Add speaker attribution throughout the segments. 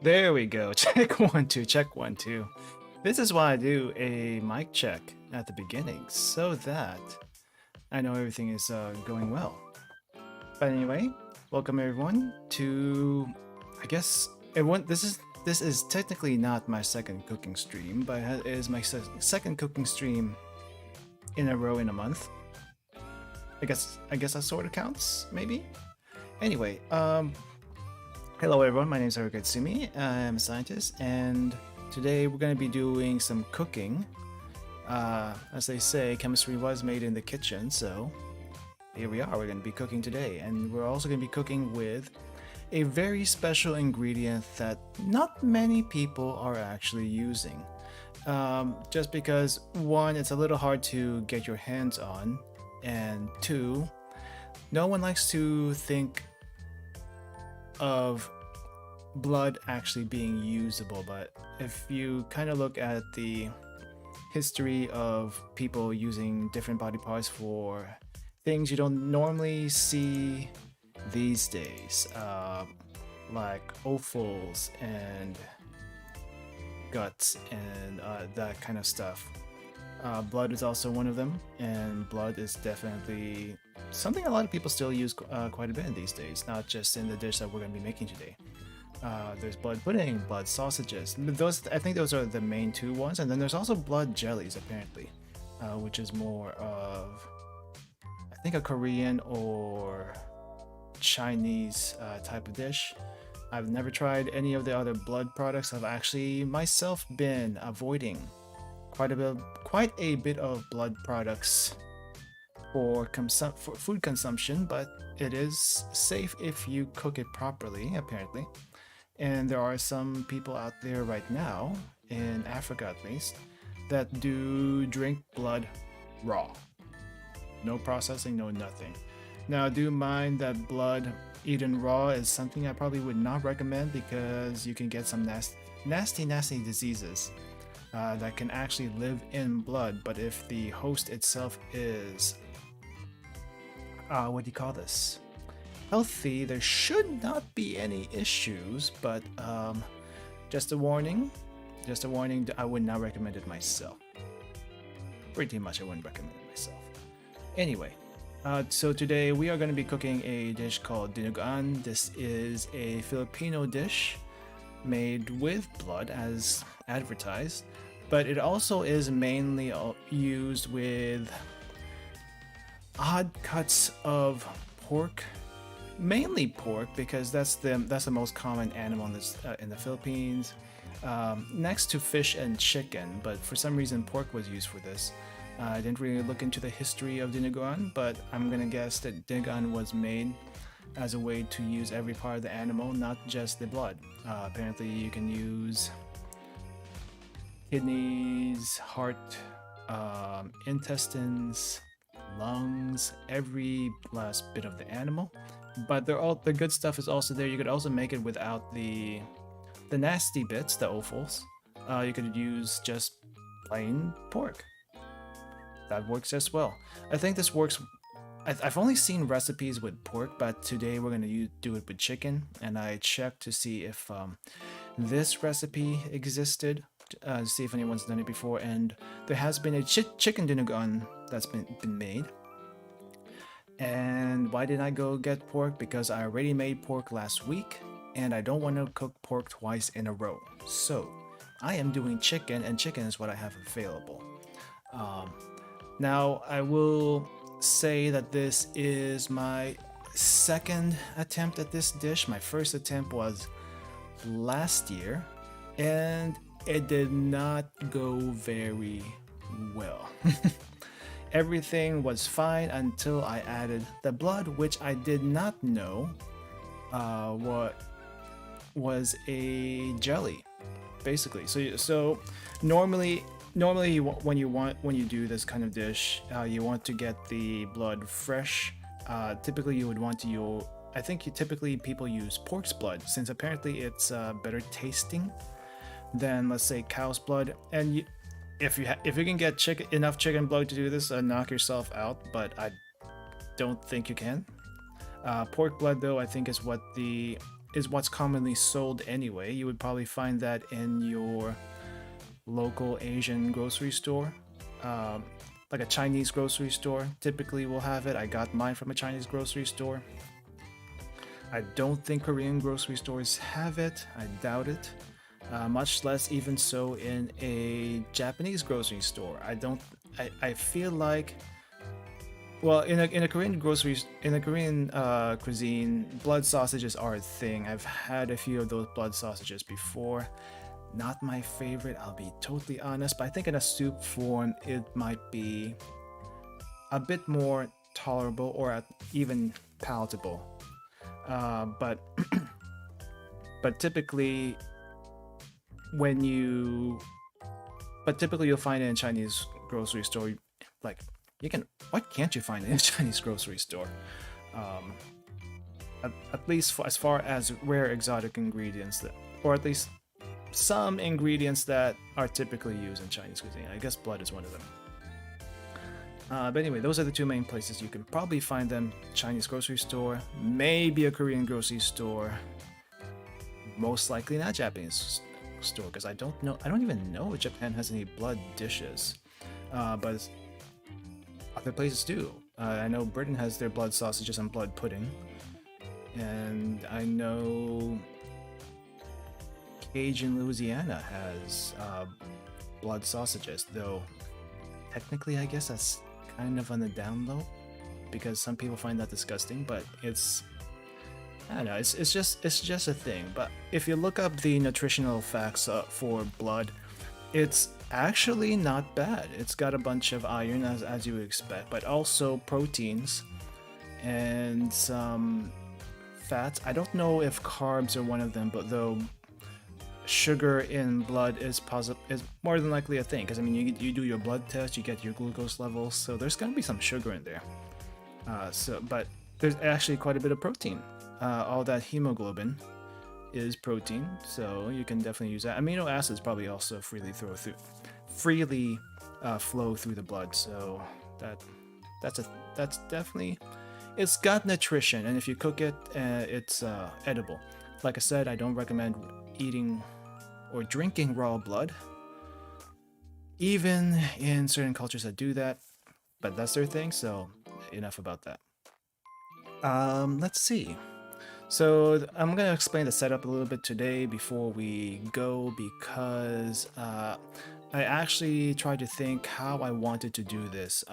Speaker 1: There we go. Check one, two, check one, two. This is why I do a mic check at the beginning, so that I know everything is going well. But anyway, welcome everyone to, I guess, everyone. This is technically not my second cooking stream, but it is my second cooking stream in a row in a month. I guess that sort of counts, maybe. Anyway, hello everyone, my name is Haruka Itsumi. I'm a scientist, and today we're going to be doing some cooking. As they say, chemistry was made in the kitchen, so here we are. We're going to be cooking today, and we're also going to be cooking with a very special ingredient that not many people are actually using. Just because, one, it's a little hard to get your hands on, and two, no one likes to think of blood actually being usable, but if you kind of look at the history of people using different body parts for things you don't normally see these days, like offals and guts and that kind of stuff. Blood is also one of them, and blood is definitely something a lot of people still use quite a bit in these days, not just in the dish that we're going to be making today. There's blood pudding, blood sausages. Those, I think those are the main two ones, and then there's also blood jellies apparently, which is more of, I think, a Korean or Chinese type of dish. I've never tried any of the other blood products. I've actually myself been avoiding quite a bit of blood products for food consumption, but it is safe if you cook it properly, apparently. And there are some people out there right now, in Africa at least, that do drink blood raw. No processing, no nothing. Now, do mind that blood eaten raw is something I probably would not recommend, because you can get some nasty diseases that can actually live in blood. But if the host itself is, what do you call this? Healthy, there should not be any issues, but just a warning, I would not recommend it myself. Pretty much I wouldn't recommend it myself. Anyway, so today we are going to be cooking a dish called Dinuguan. This is a Filipino dish made with blood as advertised, but it also is mainly used with odd cuts of pork, mainly pork, because that's the most common animal in the Philippines, next to fish and chicken. But for some reason pork was used for this. I didn't really look into the history of Dinuguan, but I'm gonna guess that Dinuguan was made as a way to use every part of the animal, not just the blood. Apparently you can use kidneys, heart, intestines, lungs, every last bit of the animal. But the good stuff is also there. You could also make it without the nasty bits, the offals. You could use just plain pork. That works as well. I think this works. I've only seen recipes with pork, but today we're going to do it with chicken. And I checked to see if this recipe existed, to see if anyone's done it before. And there has been a chicken dinuguan that's been made. And why didn't I go get pork? Because I already made pork last week, and I don't want to cook pork twice in a row. So I am doing chicken, and chicken is what I have available. Now, I will say that this is my second attempt at this dish. My first attempt was last year, and it did not go very well. Everything was fine until I added the blood, which I did not know what was a jelly, basically. So normally when you do this kind of dish, you want to get the blood fresh. Typically you would want to use, I think typically people use pork's blood, since apparently it's better tasting than, let's say, cow's blood. And if you can get enough chicken blood to do this, knock yourself out, but I don't think you can. Pork blood, though, I think is what's commonly sold anyway. You would probably find that in your local Asian grocery store, like a Chinese grocery store typically will have it. I got mine from a Chinese grocery store. I don't think Korean grocery stores have it. I doubt it. Much less even so in a Japanese grocery store. I feel like, well, in a Korean cuisine, blood sausages are a thing. I've had a few of those blood sausages before. Not my favorite, I'll be totally honest, but I think in a soup form it might be a bit more tolerable, or even palatable. But typically you'll find it in Chinese grocery store. Like, what can't you find in a Chinese grocery store? at least as far as rare exotic ingredients, that, or at least some ingredients that are typically used in Chinese cuisine. I guess blood is one of them. But anyway, those are the two main places you can probably find them. Chinese grocery store, maybe a Korean grocery store, most likely not Japanese store, because I don't even know if Japan has any blood dishes. But other places do. I know Britain has their blood sausages and blood pudding. And I know Cajun Louisiana has blood sausages, though technically I guess that's kind of on the down low because some people find that disgusting, but it's, I don't know, it's just a thing. But if you look up the nutritional facts for blood, it's actually not bad. It's got a bunch of iron as you would expect, but also proteins and some fats. I don't know if carbs are one of them, but though sugar in blood is more than likely a thing, because I mean you do your blood test, you get your glucose levels, so there's gonna be some sugar in there. But there's actually quite a bit of protein. All that hemoglobin is protein, so you can definitely use that. Amino acids probably also freely flow through the blood, so that's definitely, it's got nutrition, and if you cook it, it's edible. Like I said, I don't recommend eating or drinking raw blood, even in certain cultures that do that, but that's their thing, so enough about that. Let's see. So I'm going to explain the setup a little bit today before we go, because I actually tried to think how I wanted to do this.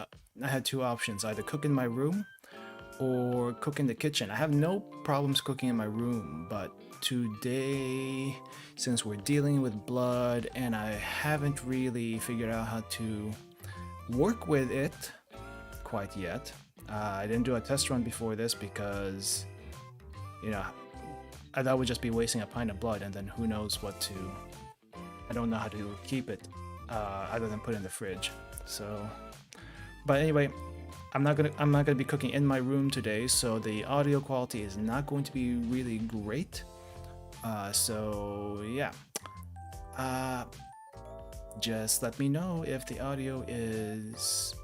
Speaker 1: I had two options, either cook in my room or cook in the kitchen. I have no problems cooking in my room, but today, since we're dealing with blood and I haven't really figured out how to work with it quite yet, I didn't do a test run before this because, you know, I thought I would just be wasting a pint of blood, and then who knows what to, I don't know how to keep it other than put it in the fridge. So, but anyway, I'm not gonna be cooking in my room today, so the audio quality is not going to be really great. So yeah, just let me know if the audio is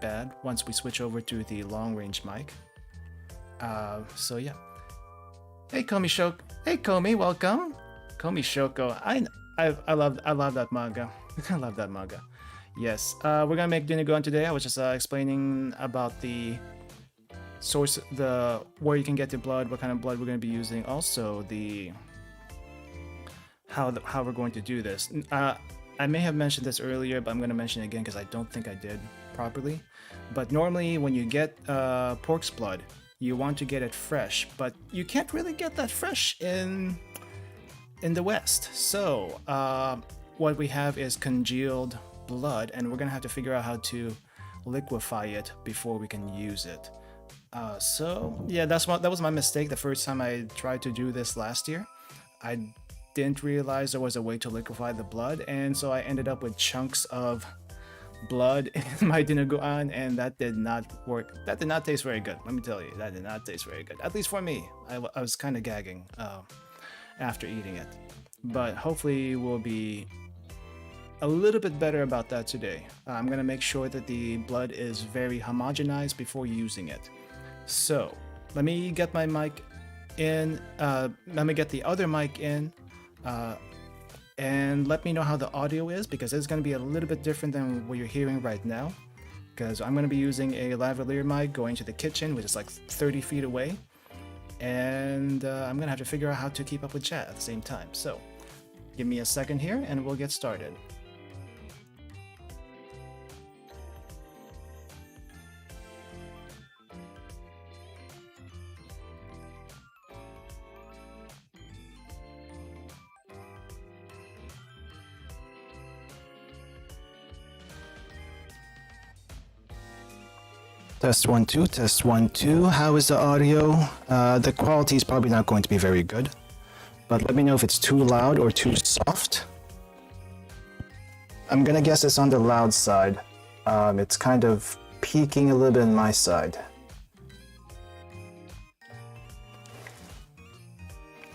Speaker 1: bad once we switch over to the long-range mic. So yeah. Hey Komi Shoko. Hey Komi, welcome. Komi Shoko. I love that manga. I love that manga. Yes, we're gonna make Dinuguan today. I was just explaining about the source, where you can get the blood, what kind of blood we're gonna be using, also the how we're going to do this. I may have mentioned this earlier, but I'm gonna mention it again because I don't think I did properly. But normally, when you get pork's blood, you want to get it fresh, but you can't really get that fresh in the West. So what we have is congealed blood, and we're gonna have to figure out how to liquefy it before we can use it. So yeah, that was my mistake the first time I tried to do this last year. I didn't realize there was a way to liquefy the blood, and so I ended up with chunks of blood in my dinuguan, and that did not work. That did not taste very good, let me tell you. That did not taste very good, at least for me. I was kind of gagging after eating it, but hopefully we'll be a little bit better about that today. I'm gonna make sure that the blood is very homogenized before using it. So let me get my mic in, let me get the other mic in, and let me know how the audio is, because it's going to be a little bit different than what you're hearing right now, because I'm going to be using a lavalier mic going to the kitchen, which is like 30 feet away, and I'm going to have to figure out how to keep up with chat at the same time. So give me a second here and we'll get started. Test 1 2, test 1 2. How is the audio? The quality is probably not going to be very good, but let me know if it's too loud or too soft. I'm gonna guess it's on the loud side. It's kind of peaking a little bit on my side.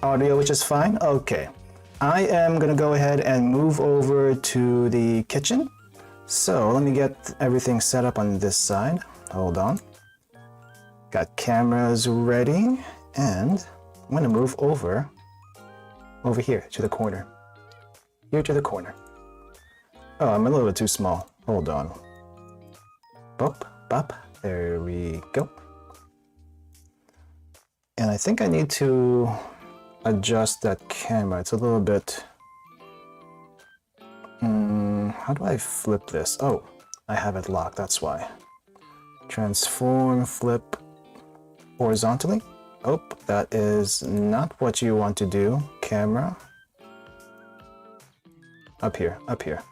Speaker 1: Audio, which is fine. Okay. I am gonna go ahead and move over to the kitchen. So let me get everything set up on this side. Hold on. Got cameras ready, and I'm gonna move over here to the corner. Here to the corner. Oh, I'm a little bit too small. Hold on. Bop, bop. There we go. And I think I need to adjust that camera. It's a little bit... how do I flip this? Oh, I have it locked, that's why. Transform, flip horizontally. Oh, that is not what you want to do. Camera. Up here, up here.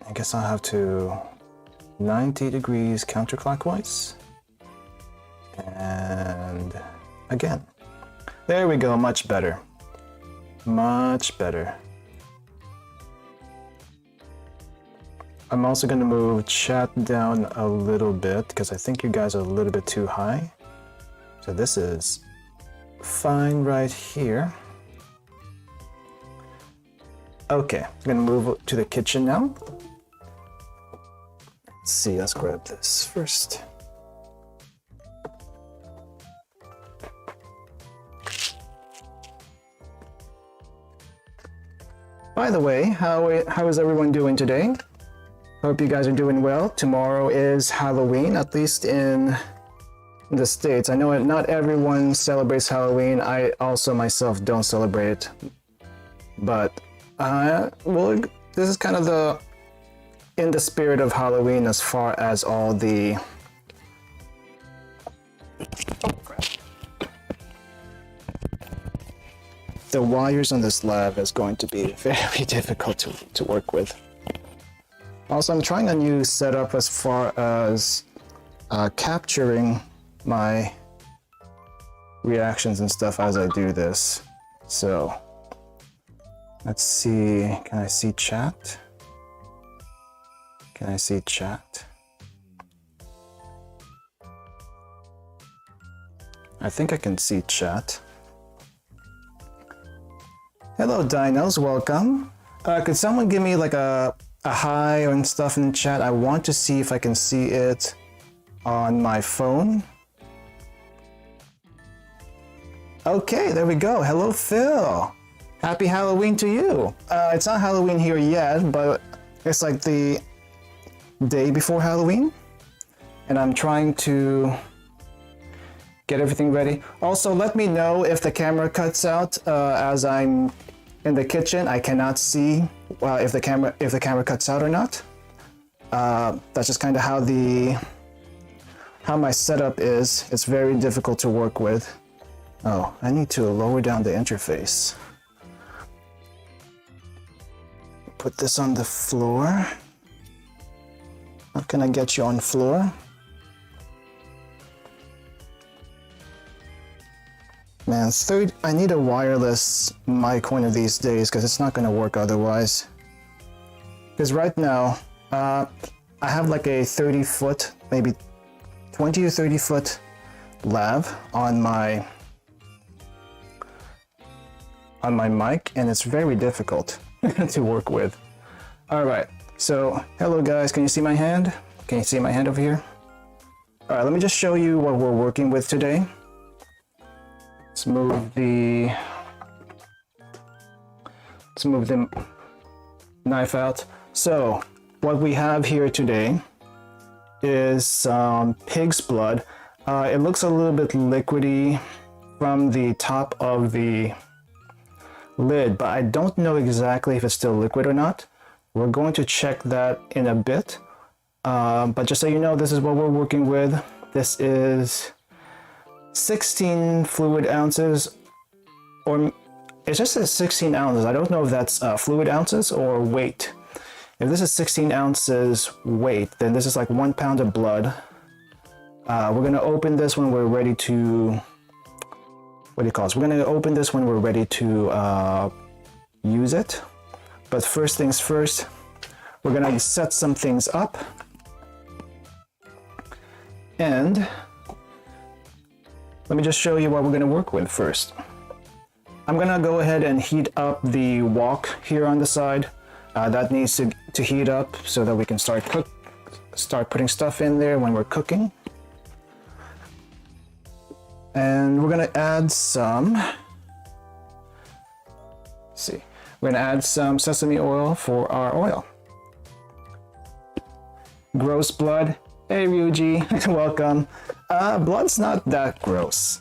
Speaker 1: I guess I'll have to 90 degrees counterclockwise. And again. There we go, much better. Much better. I'm also going to move chat down a little bit because I think you guys are a little bit too high. So this is fine right here. Okay, I'm going to move to the kitchen now. Let's see, let's grab this first. By the way, how is everyone doing today? Hope you guys are doing well. Tomorrow is Halloween, at least in the States. I know not everyone celebrates Halloween. I also myself don't celebrate it. But, well, this is kind of in the spirit of Halloween as far as all the... Oh, crap. The wires on this lab is going to be very difficult to work with. Also, I'm trying a new setup as far as capturing my reactions and stuff as I do this. So, let's see, can I see chat? Can I see chat? I think I can see chat. Hello Dinos, welcome. Could someone give me like a hi and stuff in the chat? I want to see if I can see it on my phone. Okay, there we go. Hello Phil. Happy Halloween to you. It's not Halloween here yet, but it's like the day before Halloween. And I'm trying to get everything ready. Also, let me know if the camera cuts out as I'm in the kitchen. I cannot see if the camera cuts out or not. That's just kind of how my setup is. It's very difficult to work with. Oh, I need to lower down the interface. Put this on the floor. How can I get you on the floor? Man, I need a wireless mic one of these days because it's not going to work otherwise. Because right now, I have like a 30-foot, maybe 20 or 30-foot lav on my mic, and it's very difficult to work with. All right, so hello guys, can you see my hand? Can you see my hand over here? All right, let me just show you what we're working with today. Let's move the knife out. So what we have here today is some pig's blood. It looks a little bit liquidy from the top of the lid, but I don't know exactly if it's still liquid or not. We're going to check that in a bit. But just so you know, this is what we're working with. This is 16 fluid ounces, or it just says 16 ounces. I don't know if that's fluid ounces or weight. If this is 16 ounces weight, then this is like 1 pound of blood. We're going to open this when we're ready to, what do you call this? We're going to open this when we're ready to use it. But first things first, we're going to set some things up. let me just show you what we're going to work with first. I'm going to go ahead and heat up the wok here on the side. That needs to heat up so that we can start putting stuff in there when we're cooking. And we're going to add some, we're going to add some sesame oil for our oil. Gross blood. Hey Ryuji, welcome. Blood's not that gross.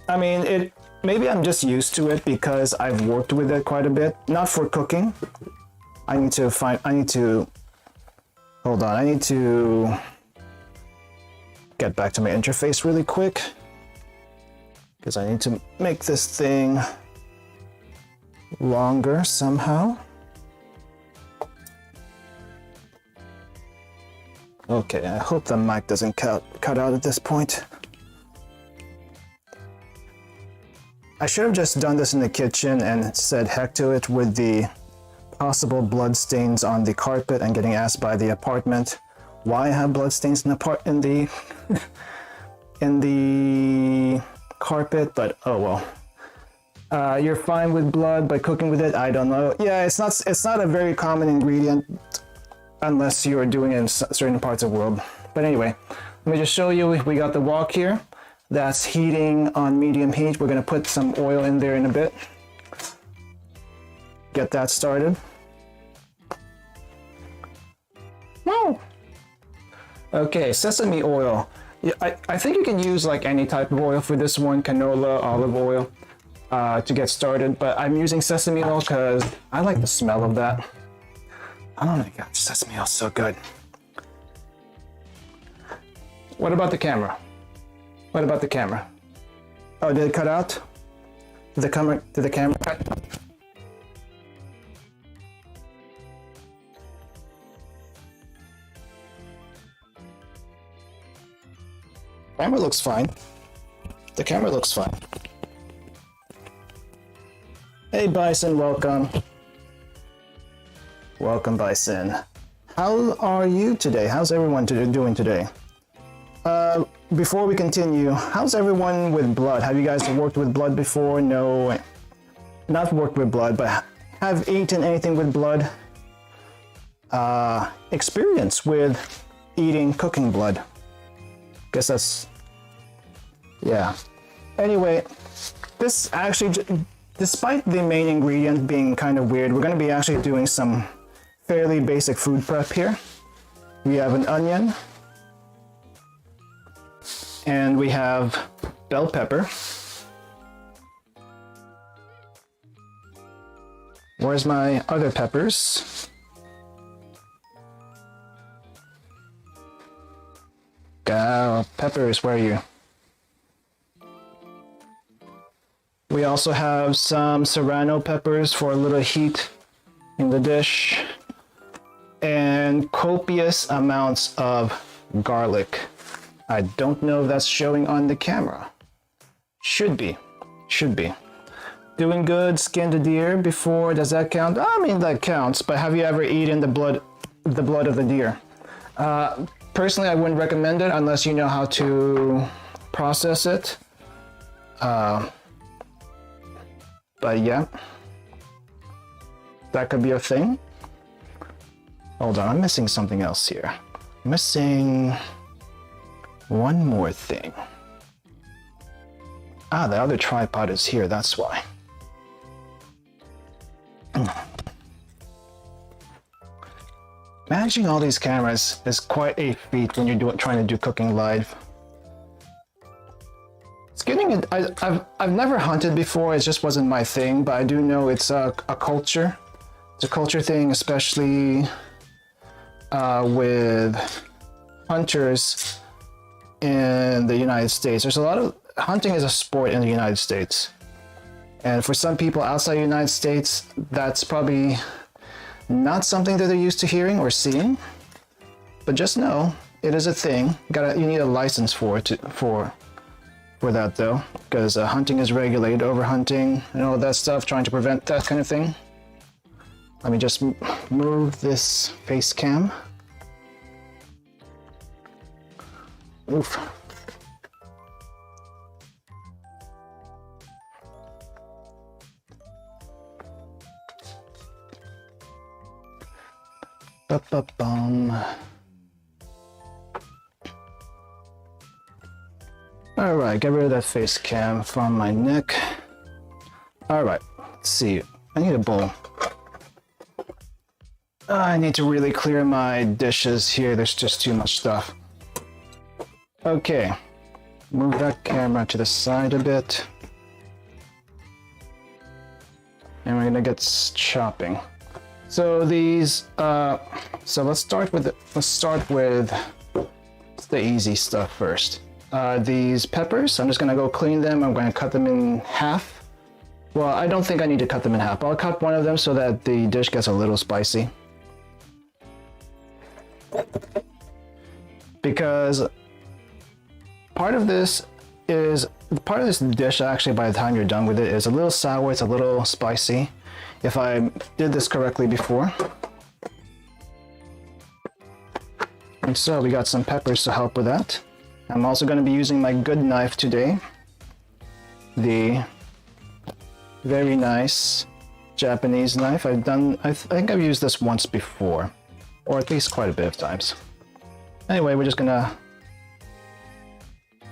Speaker 1: I mean, maybe I'm just used to it because I've worked with it quite a bit. Not for cooking. I need to get back to my interface really quick because I need to make this thing longer somehow. Okay, I hope the mic doesn't cut out at this point. I should have just done this in the kitchen and said heck to it with the possible blood stains on the carpet and getting asked by the apartment why I have blood stains in the in the carpet, but oh well. You're fine with blood by cooking with it? I don't know. Yeah, it's not a very common ingredient unless you're doing it in certain parts of the world. But anyway, let me just show you. We got the wok here. That's heating on medium heat. We're gonna put some oil in there in a bit. Get that started. Whoa. Okay, sesame oil. Yeah, I think you can use like any type of oil for this one, canola, olive oil, to get started. But I'm using sesame oil because I like the smell of that. Oh my god, sesame oil is so good. What about the camera? What about the camera? Oh, did it cut out? Did the camera cut? Camera looks fine. The camera looks fine. Hey Bison, welcome. Welcome Bison. How are you today? How's everyone doing today? Before we continue, how's everyone with blood? Have you guys worked with blood before? No, not worked with blood, but have eaten anything with blood? Experience with cooking blood. Guess that's, yeah. Anyway, this actually, despite the main ingredient being kind of weird, we're going to be actually doing some fairly basic food prep here. We have an onion, and we have bell pepper. Where's my other peppers? Peppers, where are you? We also have some serrano peppers for a little heat in the dish, and copious amounts of garlic. I don't know if that's showing on the camera. Should be. Doing good, skinned a deer before, does that count? I mean, that counts, but have you ever eaten the blood of the deer? Personally, I wouldn't recommend it unless you know how to process it. But yeah, that could be a thing. Hold on, I'm missing something else here. Missing one more thing. Ah, the other tripod is here, that's why. Managing all these cameras is quite a feat when you're trying to do cooking live. It's getting, I've never hunted before, it just wasn't my thing, but I do know it's a culture. It's a culture thing, especially with hunters in the United States. There's a lot of, hunting is a sport in the United States. And for some people outside the United States, that's probably not something that they're used to hearing or seeing. But just know, it is a thing. You need a license for that though, because hunting is regulated, overhunting and all that stuff, trying to prevent that kind of thing. Let me just move this face cam. Oof. Ba-ba-bum. Alright, get rid of that face cam from my neck. Alright, let's see. I need a bowl. I need to really clear my dishes here. There's just too much stuff. Okay. Move that camera to the side a bit. And we're gonna get chopping. So these, so let's start with the easy stuff first. These peppers, I'm just gonna go clean them. I'm gonna cut them in half. Well, I don't think I need to cut them in half. I'll cut one of them so that the dish gets a little spicy. Because part of this dish actually, by the time you're done with it, is a little sour, it's a little spicy. If I did this correctly before. And so we got some peppers to help with that. I'm also going to be using my good knife today. The very nice Japanese knife. I think I've used this once before, or at least quite a bit of times. Anyway, we're just gonna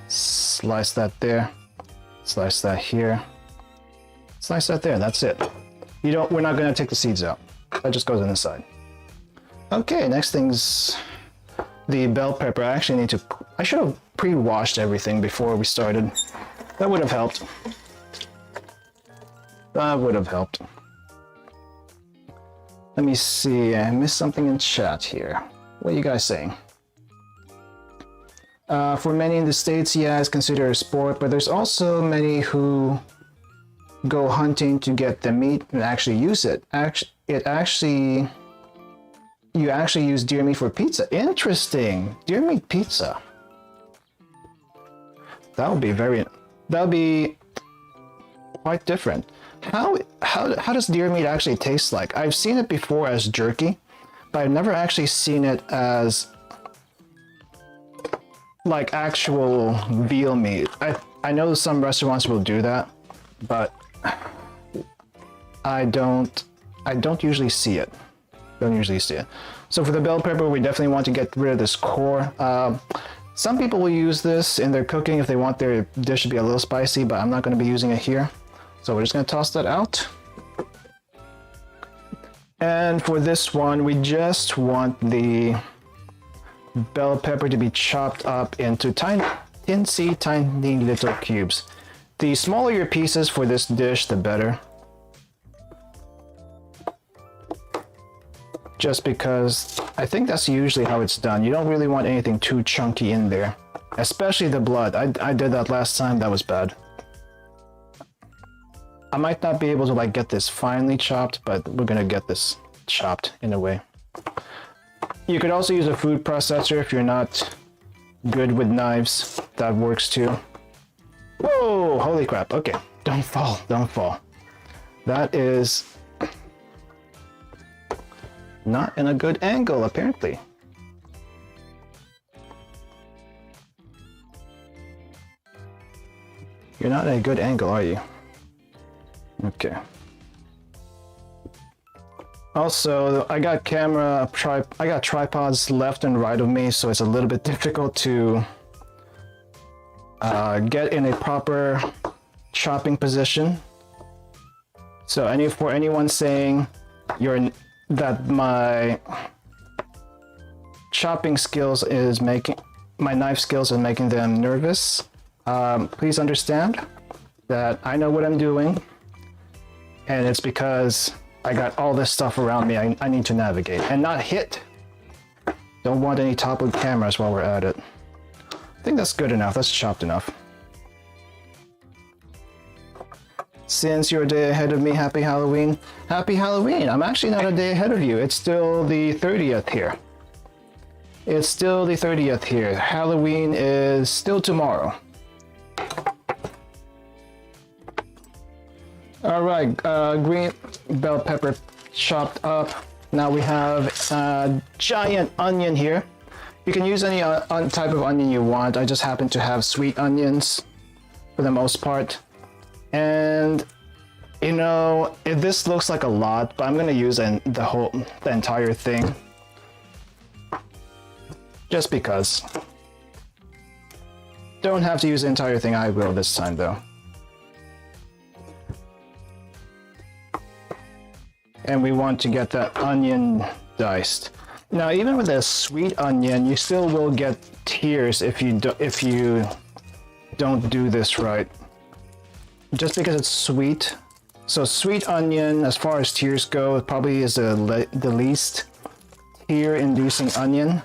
Speaker 1: slice that there, slice that here, slice that there. That's it. We're not gonna take the seeds out. That just goes on the side. Okay, next thing's the bell pepper. I should have pre-washed everything before we started. That would have helped. That would have helped. Let me see, I missed something in chat here. What are you guys saying? For many in the States, yeah, it's considered a sport, but there's also many who go hunting to get the meat and actually use it. You actually use deer meat for pizza. Interesting. Deer meat pizza. That would be quite different. How does deer meat actually taste like? I've seen it before as jerky, but I've never actually seen it as like actual veal meat. I know some restaurants will do that, but I don't usually see it. So for the bell pepper, we definitely want to get rid of this core. Some people will use this in their cooking if they want their dish to be a little spicy, but I'm not going to be using it here. So we're just going to toss that out. And for this one, we just want the bell pepper to be chopped up into tiny little cubes. The smaller your pieces for this dish, the better. Just because I think that's usually how it's done. You don't really want anything too chunky in there, especially the blood. I did that last time, that was bad. I might not be able to like get this finely chopped, but we're gonna get this chopped in a way. You could also use a food processor if you're not good with knives. That works too. Whoa, holy crap. Okay, don't fall. That is not in a good angle, apparently. You're not in a good angle, are you? Okay. Also, I got tripods left and right of me, so it's a little bit difficult to get in a proper chopping position. So for anyone saying that my chopping skills is my knife skills are making them nervous, please understand that I know what I'm doing, and it's because I got all this stuff around me I need to navigate and not hit. Don't want any toppled cameras while we're at it. I think that's good enough. That's chopped enough. Since you're a day ahead of me, happy Halloween. Happy Halloween! I'm actually not a day ahead of you. It's still the 30th here. Halloween is still tomorrow. Alright, green bell pepper chopped up. Now we have a giant onion here. You can use any type of onion you want. I just happen to have sweet onions for the most part. And you know, this looks like a lot, but I'm gonna use the entire thing.
Speaker 2: Just because. Don't have to use the entire thing. I will this time though. And we want to get that onion diced. Now, even with a sweet onion, you still will get tears if you don't do this right. Just because it's sweet. So sweet onion, as far as tears go, it probably is the least tear-inducing onion.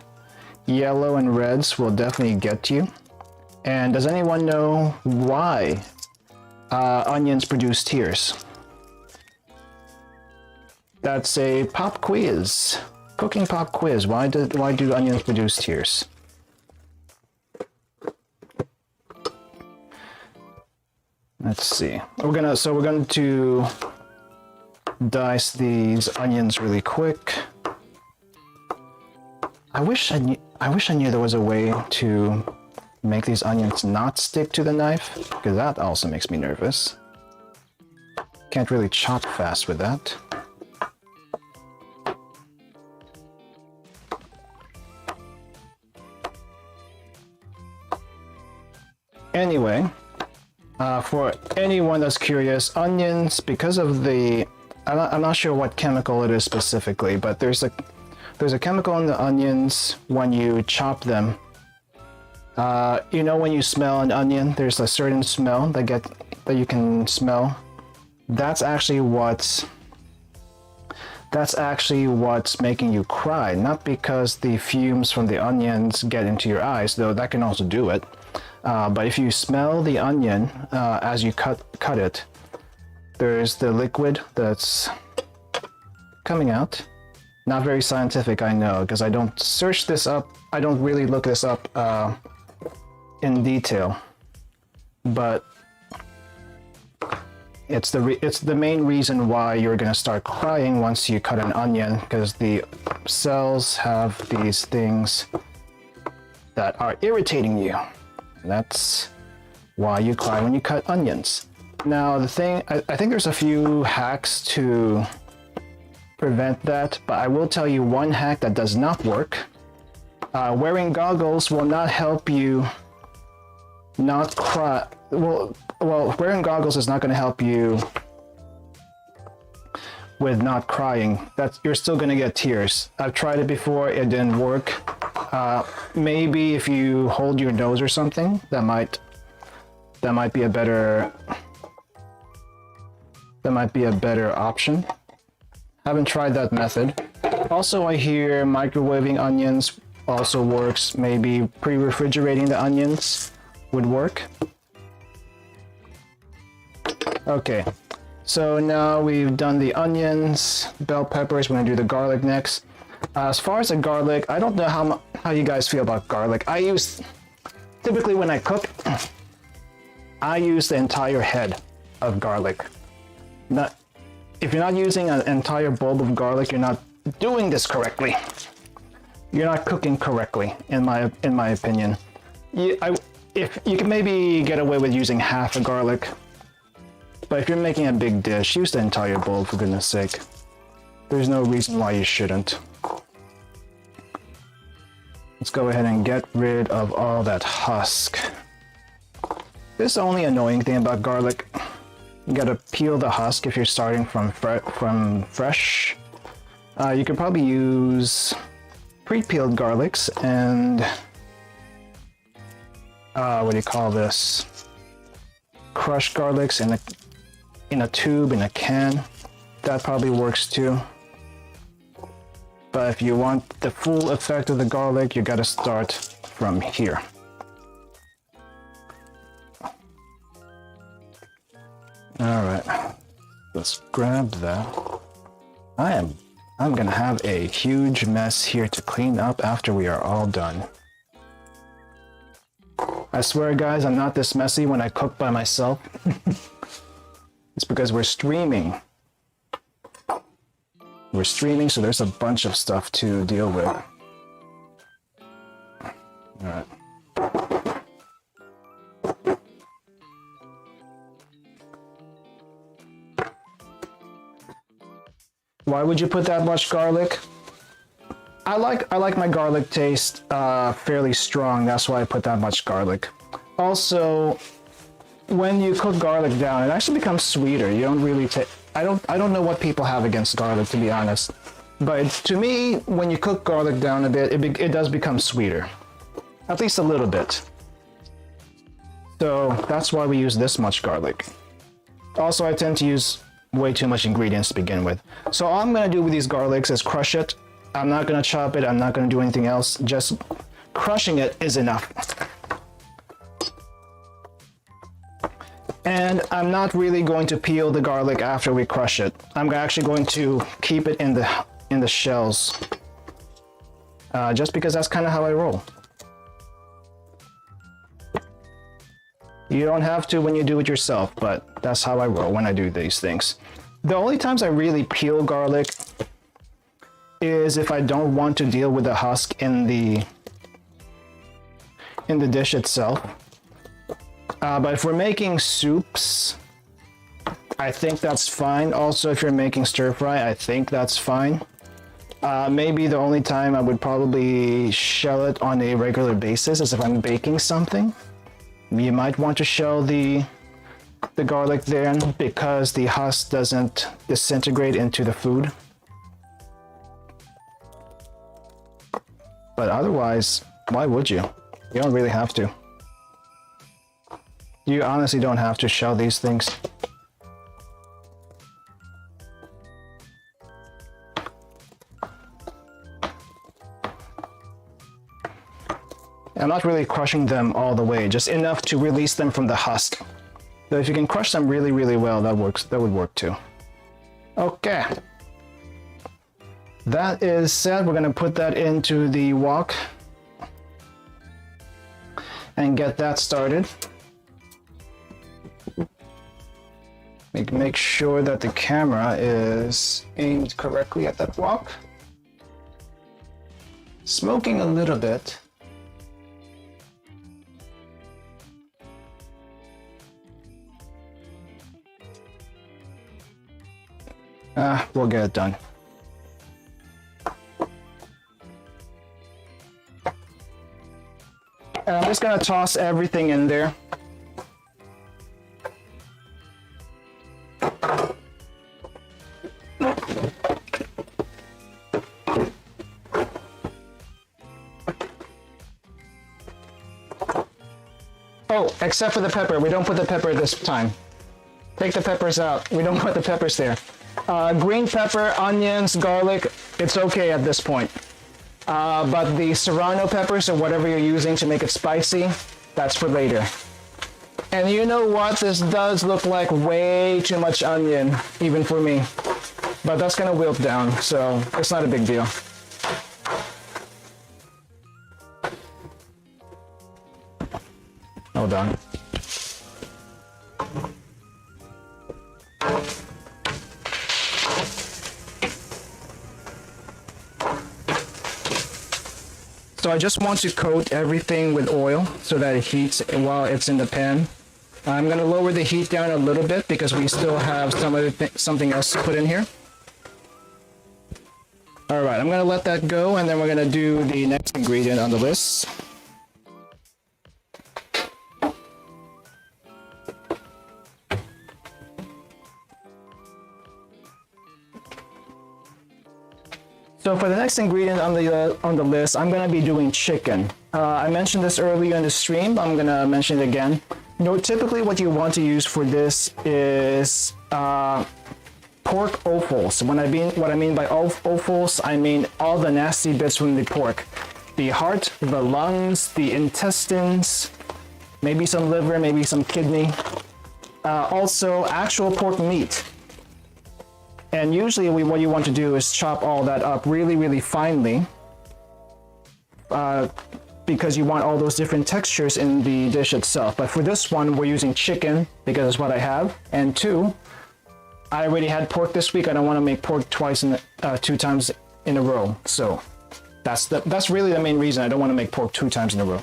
Speaker 2: Yellow and reds will definitely get you. And does anyone know why onions produce tears? That's a pop quiz. Cooking pop quiz. Why do onions produce tears? Let's see. We're going to dice these onions really quick. I wish I knew there was a way to make these onions not stick to the knife, because that also makes me nervous. Can't really chop fast with that. Anyway, for anyone that's curious, onions, because of the, I'm not sure what chemical it is specifically, but there's a chemical in the onions when you chop them. You know, when you smell an onion, there's a certain smell that you can smell. That's actually what's making you cry, not because the fumes from the onions get into your eyes, though that can also do it. But if you smell the onion as you cut it, there's the liquid that's coming out. Not very scientific, I know, because I don't search this up. I don't really look this up in detail, but it's the main reason why you're gonna start crying once you cut an onion, because the cells have these things that are irritating you. That's why you cry when you cut onions. Now, the thing, I think there's a few hacks to prevent that, but I will tell you one hack that does not work. Wearing goggles will not help you not cry. Well, wearing goggles is not going to help you with not crying. You're still going to get tears. I've tried it before, it didn't work. Maybe if you hold your nose or something, that might be a better option. Haven't tried that method. Also, I hear microwaving onions also works. Maybe pre-refrigerating the onions would work. Okay, so now we've done the onions, bell peppers. We're gonna do the garlic next. As far as the garlic, I don't know how you guys feel about garlic. Typically when I cook, I use the entire head of garlic. If you're not using an entire bulb of garlic, you're not doing this correctly. You're not cooking correctly, in my opinion. If you can maybe get away with using half a garlic, but if you're making a big dish, use the entire bulb, for goodness sake. There's no reason why you shouldn't. Let's go ahead and get rid of all that husk. This is the only annoying thing about garlic. You gotta peel the husk if you're starting from fresh. You could probably use pre-peeled garlics and what do you call this? Crushed garlics in a tube, in a can. That probably works too. But if you want the full effect of the garlic, you gotta start from here. Alright, let's grab that. I'm gonna have a huge mess here to clean up after we are all done. I swear guys, I'm not this messy when I cook by myself. It's because we're streaming. We're streaming, so there's a bunch of stuff to deal with. Alright. Why would you put that much garlic? I like my garlic taste fairly strong. That's why I put that much garlic. Also, when you cook garlic down, it actually becomes sweeter. You don't really take. I don't know what people have against garlic, to be honest. But to me, when you cook garlic down a bit, it does become sweeter, at least a little bit. So that's why we use this much garlic. Also, I tend to use way too much ingredients to begin with. So all I'm gonna do with these garlics is crush it. I'm not gonna chop it. I'm not gonna do anything else. Just crushing it is enough. And I'm not really going to peel the garlic after we crush it. I'm actually going to keep it in the shells, just because that's kind of how I roll. You don't have to when you do it yourself, but that's how I roll when I do these things. The only times I really peel garlic is if I don't want to deal with the husk in the dish itself. But if we're making soups, I think that's fine. Also, if you're making stir fry, I think that's fine. Maybe the only time I would probably shell it on a regular basis is if I'm baking something. You might want to shell the garlic there because the husk doesn't disintegrate into the food. But otherwise, why would you? You don't really have to. You honestly don't have to shell these things. I'm not really crushing them all the way, just enough to release them from the husk. So if you can crush them really, really well, that would work too. Okay. That is said, we're gonna put that into the wok and get that started. Make sure that the camera is aimed correctly at that wok. Smoking a little bit. We'll get it done. And I'm just gonna toss everything in there. Oh, except for the pepper. We don't put the pepper this time. Take the peppers out. We don't put the peppers there. Green pepper, onions, garlic, it's okay at this point. But the serrano peppers or whatever you're using to make it spicy, that's for later. And you know what? This does look like way too much onion, even for me. But that's gonna wilt down, so it's not a big deal. Hold on. So I just want to coat everything with oil so that it heats while it's in the pan. I'm going to lower the heat down a little bit because we still have something else to put in here. All right, I'm going to let that go and then we're going to do the next ingredient on the list. So for the next ingredient on the list, I'm going to be doing chicken. I mentioned this earlier in the stream. I'm going to mention it again. You know, typically what you want to use for this is pork offals. What I mean by offals, I mean all the nasty bits from the pork. The heart, the lungs, the intestines, maybe some liver, maybe some kidney. Also actual pork meat. And usually what you want to do is chop all that up really, really finely because you want all those different textures in the dish itself. But for this one, we're using chicken because it's what I have. And two, I already had pork this week. I don't want to make pork two times in a row. So that's really the main reason I don't want to make pork 2 times in a row.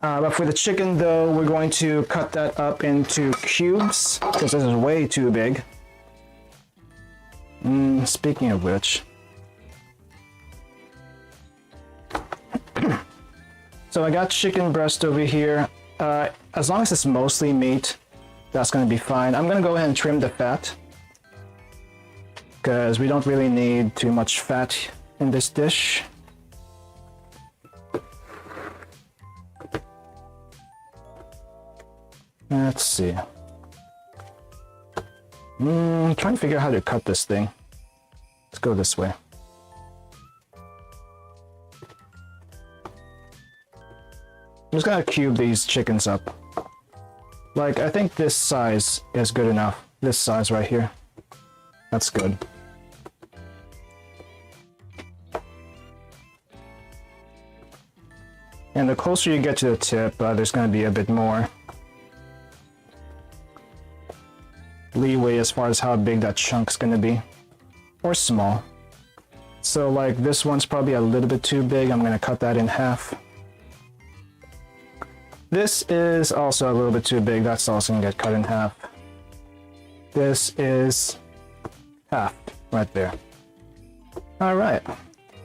Speaker 2: But for the chicken though, we're going to cut that up into cubes because this is way too big. Speaking of which, So I got chicken breast over here. As long as it's mostly meat, that's going to be fine. I'm going to go ahead and trim the fat, because we don't really need too much fat in this dish. Let's see. Trying to figure out how to cut this thing. Let's go this way. I'm just gonna cube these chickens up. Like, I think this size is good enough. This size right here. That's good. And the closer you get to the tip, there's gonna be a bit more leeway as far as how big that chunk's gonna be. Or small. So like this one's probably a little bit too big. I'm gonna cut that in half. This is also a little bit too big. That's also gonna get cut in half. This is half right there. All right.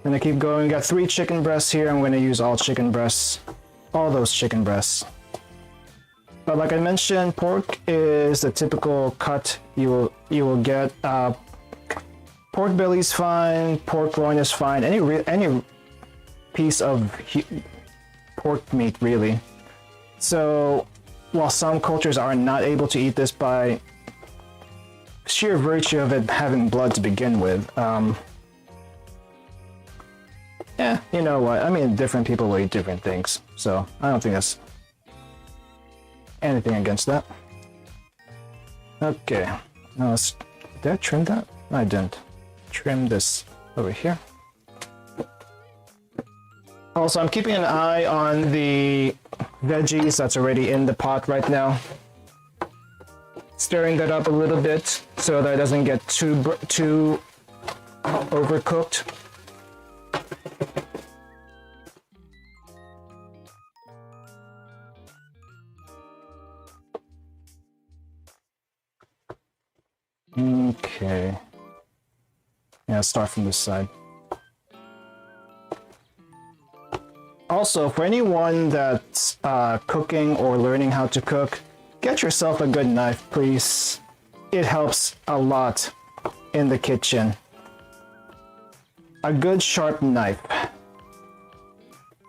Speaker 2: Gonna keep going. We got 3 chicken breasts here. I'm gonna use all chicken breasts. All those chicken breasts. But like I mentioned, pork is the typical cut you will get. Pork belly's fine. Pork loin is fine. Any piece of pork meat really. So while some cultures are not able to eat this by sheer virtue of it having blood to begin with, yeah, you know what? I mean, different people will eat different things, so I don't think that's anything against that. Okay, now did I trim that? No, I didn't. Trim this over here. Also, I'm keeping an eye on the veggies that's already in the pot right now. Stirring that up a little bit so that it doesn't get too overcooked. Okay. Yeah, let's start from this side. Also, for anyone that's cooking or learning how to cook, get yourself a good knife, please. It helps a lot in the kitchen. A good sharp knife.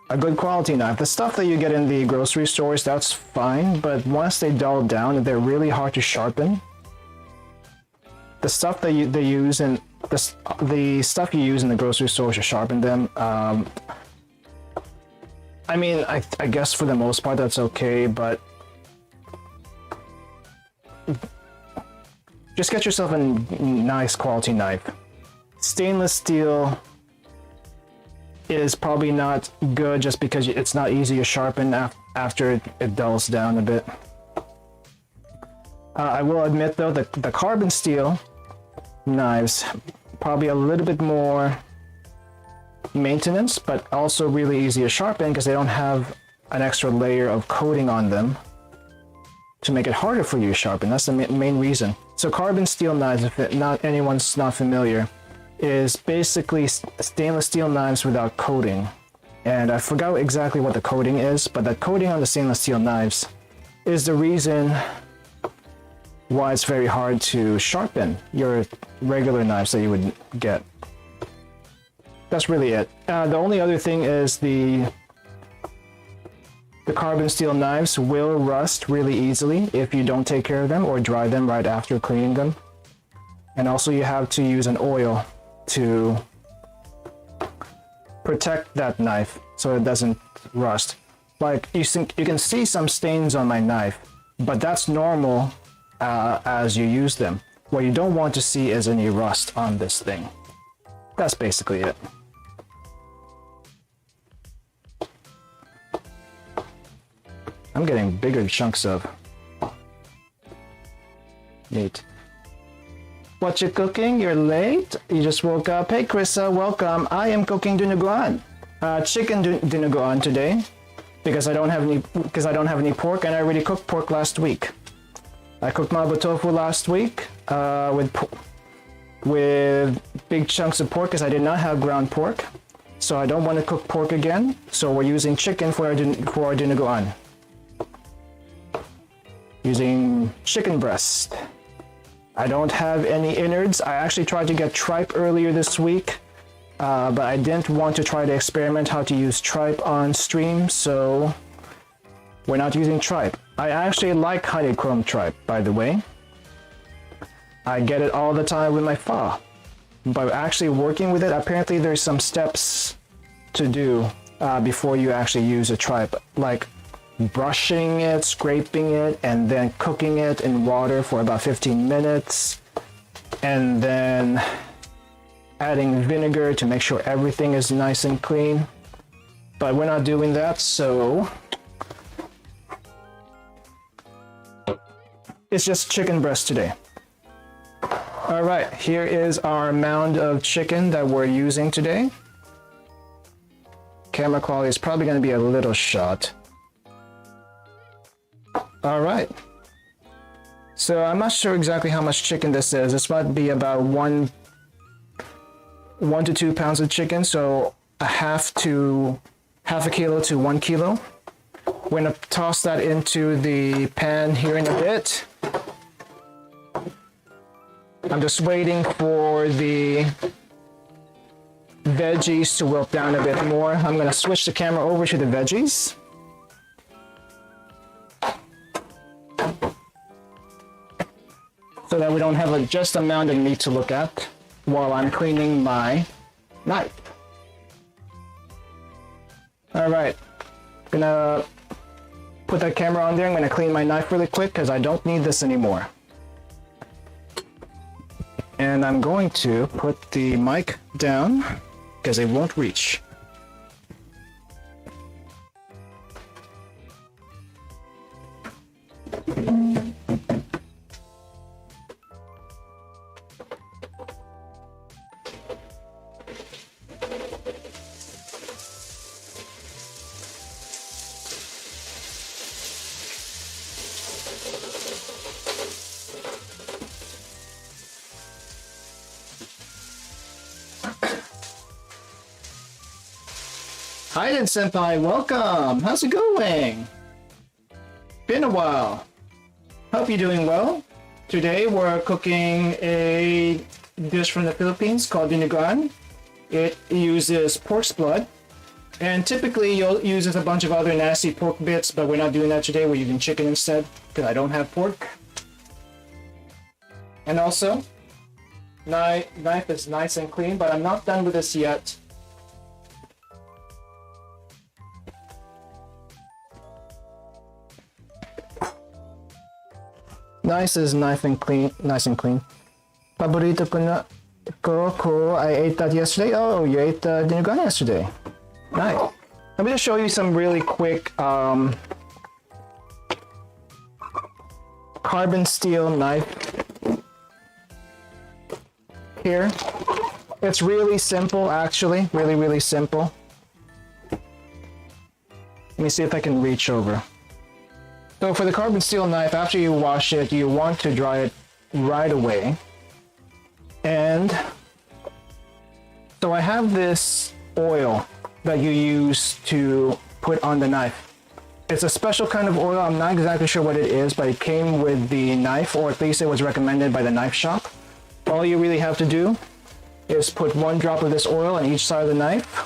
Speaker 2: A good quality knife. The stuff that you get in the grocery stores, that's fine, but once they dull down, they're really hard to sharpen. The stuff that they use in the stuff you use in the grocery stores to sharpen them, I mean, I guess for the most part that's okay, but just get yourself a nice quality knife. Stainless steel is probably not good just because it's not easy to sharpen after it dulls down a bit. I will admit though, the carbon steel knives probably a little bit more maintenance, but also really easy to sharpen because they don't have an extra layer of coating on them to make it harder for you to sharpen. That's the main reason. So carbon steel knives, if anyone's not familiar, is basically stainless steel knives without coating. And I forgot exactly what the coating is, but the coating on the stainless steel knives is the reason why it's very hard to sharpen your regular knives that you would get. That's really it. The only other thing is the carbon steel knives will rust really easily if you don't take care of them or dry them right after cleaning them. And also you have to use an oil to protect that knife so it doesn't rust. Like you can see some stains on my knife, but that's normal as you use them. What you don't want to see is any rust on this thing. That's basically it. I'm getting bigger chunks of meat. What you cooking? You're late? You just woke up? Hey Krissa, welcome. I am cooking dinuguan. Chicken dinuguan today because I don't have any pork, and I already cooked pork last week. I cooked mapo tofu last week with big chunks of pork because I did not have ground pork. So I don't want to cook pork again. So we're using chicken for our dinuguan. Using chicken breast. I don't have any innards. I actually tried to get tripe earlier this week, but I didn't want to try to experiment how to use tripe on stream, so we're not using tripe. I actually like honeycomb tripe, by the way. I get it all the time with my pho. But actually working with it, apparently there's some steps to do before you actually use a tripe, like brushing it, scraping it, and then cooking it in water for about 15 minutes, and then adding vinegar to make sure everything is nice and clean. But we're not doing that, so it's just chicken breast today. All right, here is our mound of chicken that we're using today. Camera quality is probably going to be a little shot. All right. So I'm not sure exactly how much chicken this is. This might be about 1 to 2 pounds of chicken, so half a kilo to 1 kilo. We're gonna toss that into the pan here in a bit. I'm just waiting for the veggies to wilt down a bit more. I'm gonna switch the camera over to the veggies. So that we don't have just a mound of meat to look at while I'm cleaning my knife. All right, gonna put that camera on there. I'm gonna clean my knife really quick because I don't need this anymore. And I'm going to put the mic down because it won't reach. Hi, Senpai, welcome. How's it going? Been a while. Hope you're doing well. Today we're cooking a dish from the Philippines called Dinuguan. It uses pork's blood, and typically you'll use a bunch of other nasty pork bits, but we're not doing that today. We're using chicken instead because I don't have pork. And also, knife is nice and clean, but I'm not done with this yet. Nice and clean. Paborito ko I ate that yesterday. Oh, you ate dinuguan yesterday. Nice. Let me just show you some really quick carbon steel knife here. It's really simple, actually. Really simple. Let me see if I can reach over. So for the carbon steel knife, after you wash it, you want to dry it right away. And so I have this oil that you use to put on the knife. It's a special kind of oil. I'm not exactly sure what it is, but it came with the knife, or at least it was recommended by the knife shop. All you really have to do is put 1 drop of this oil on each side of the knife.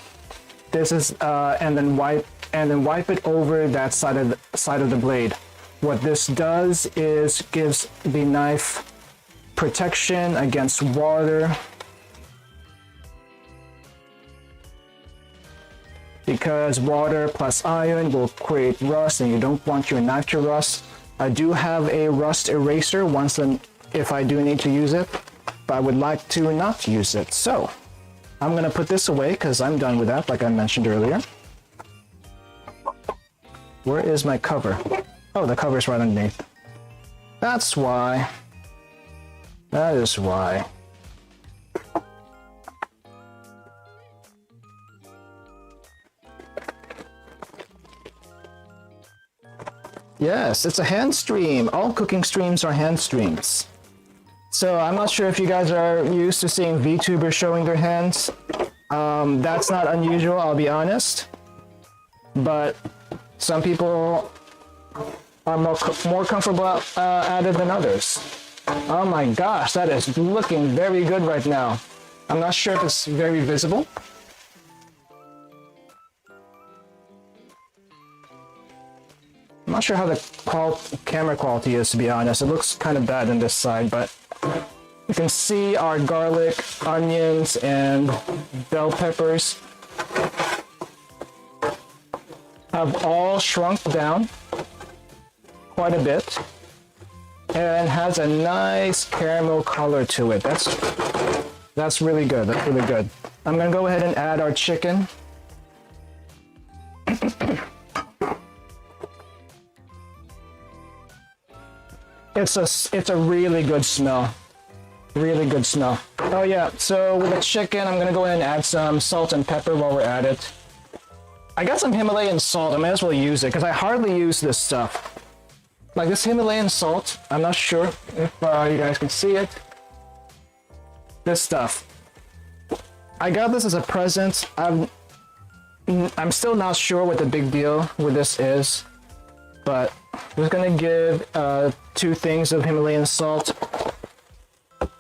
Speaker 2: This is and then wipe it over that side of the blade. What this does is gives the knife protection against water, because water plus iron will create rust, and you don't want your knife to rust. I do have a rust eraser if I do need to use it, but I would like to not use it. So I'm gonna put this away because I'm done with that, like I mentioned earlier. Where is my cover? Oh, the cover's right underneath. That's why. That is why. Yes, it's a hand stream. All cooking streams are hand streams. So I'm not sure if you guys are used to seeing VTubers showing their hands. That's not unusual, I'll be honest. But some people are more comfortable at it than others. Oh my gosh, that is looking very good right now. I'm not sure if it's very visible. I'm not sure how the camera quality is, to be honest. It looks kind of bad on this side, but you can see our garlic, onions, and bell peppers have all shrunk down quite a bit and has a nice caramel color to it. That's really good. That's really good. I'm gonna go ahead and add our chicken. It's a really good smell. Really good smell. Oh yeah, so with the chicken, I'm gonna go ahead and add some salt and pepper while we're at it. I got some Himalayan salt. I might as well use it because I hardly use this stuff. Like this Himalayan salt, I'm not sure if you guys can see it. This stuff. I got this as a present. I'm still not sure what the big deal with this is, but I'm just gonna give 2 things of Himalayan salt,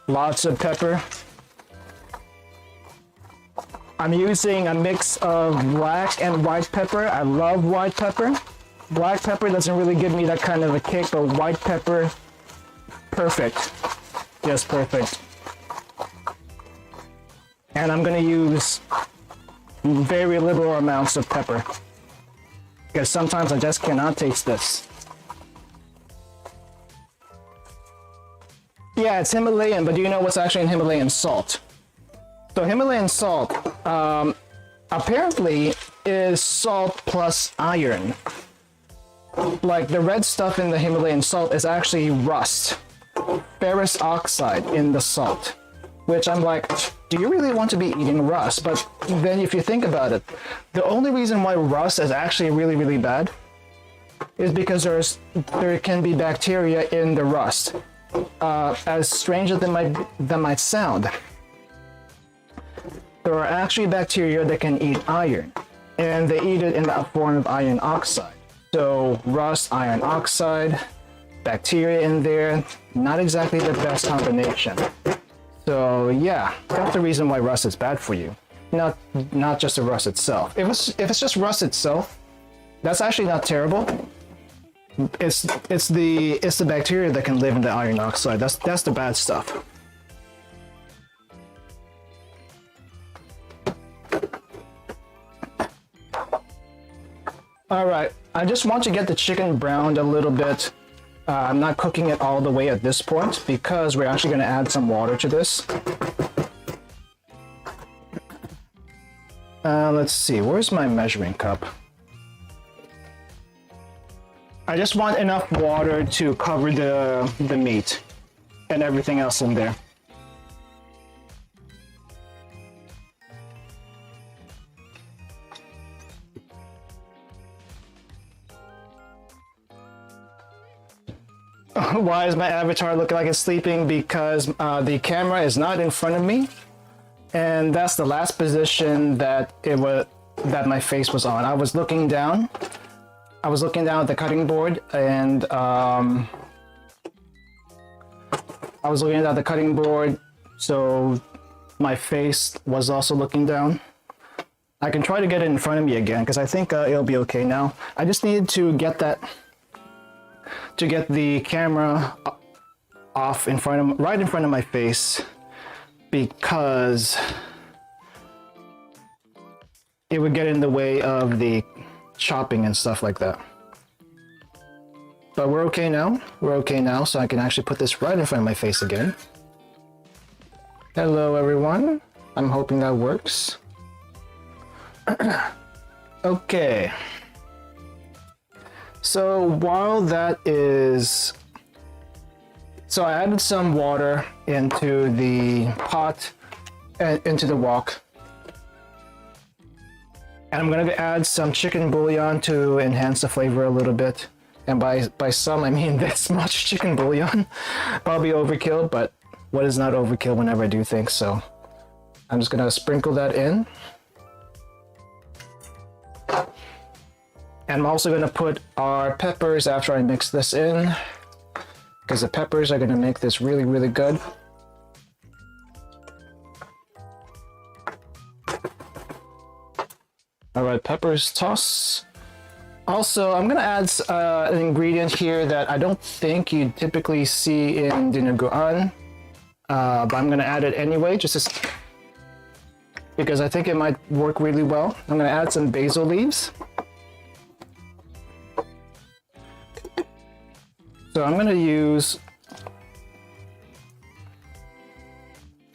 Speaker 2: lots of pepper. I'm using a mix of black and white pepper. I love white pepper. Black pepper doesn't really give me that kind of a kick, but white pepper, perfect. Just perfect. And I'm gonna use very liberal amounts of pepper because sometimes I just cannot taste this. Yeah, it's Himalayan, but do you know what's actually in Himalayan salt? So Himalayan salt apparently is salt plus iron. Like the red stuff in the Himalayan salt is actually rust, ferrous oxide in the salt, which I'm like, do you really want to be eating rust? But then if you think about it, the only reason why rust is actually really, really bad is because there can be bacteria in the rust. As strange as that might sound, there are actually bacteria that can eat iron, and they eat it in the form of iron oxide. So rust, iron oxide, bacteria in there, not exactly the best combination. So yeah, that's the reason why rust is bad for you. Not just the rust itself. If it's just rust itself, that's actually not terrible. It's the bacteria that can live in the iron oxide. That's the bad stuff. All right, I just want to get the chicken browned a little bit. I'm not cooking it all the way at this point because we're actually going to add some water to this. Let's see, where's my measuring cup? I just want enough water to cover the meat and everything else in there. Why is my avatar looking like it's sleeping? Because the camera is not in front of me, and that's the last position that my face was on. I was looking down. I was looking down at the cutting board, and I was looking at the cutting board, so my face was also looking down. I can try to get it in front of me again because I think it'll be okay now. I just needed to get the camera off right in front of my face, because it would get in the way of the chopping and stuff like that. But we're okay now. We're okay now, so I can actually put this right in front of my face again. Hello, everyone. I'm hoping that works. Okay. So while that is... So I added some water into the pot, into the wok. And I'm going to add some chicken bouillon to enhance the flavor a little bit. And by some, I mean this much chicken bouillon. Probably overkill, but what is not overkill whenever I do things, so I'm just gonna sprinkle that in. And I'm also gonna put our peppers after I mix this in, because the peppers are gonna make this really, really good. All right, peppers toss. Also, I'm gonna add an ingredient here that I don't think you typically see in Dinuguan, but I'm gonna add it anyway, because I think it might work really well. I'm gonna add some basil leaves. So I'm gonna use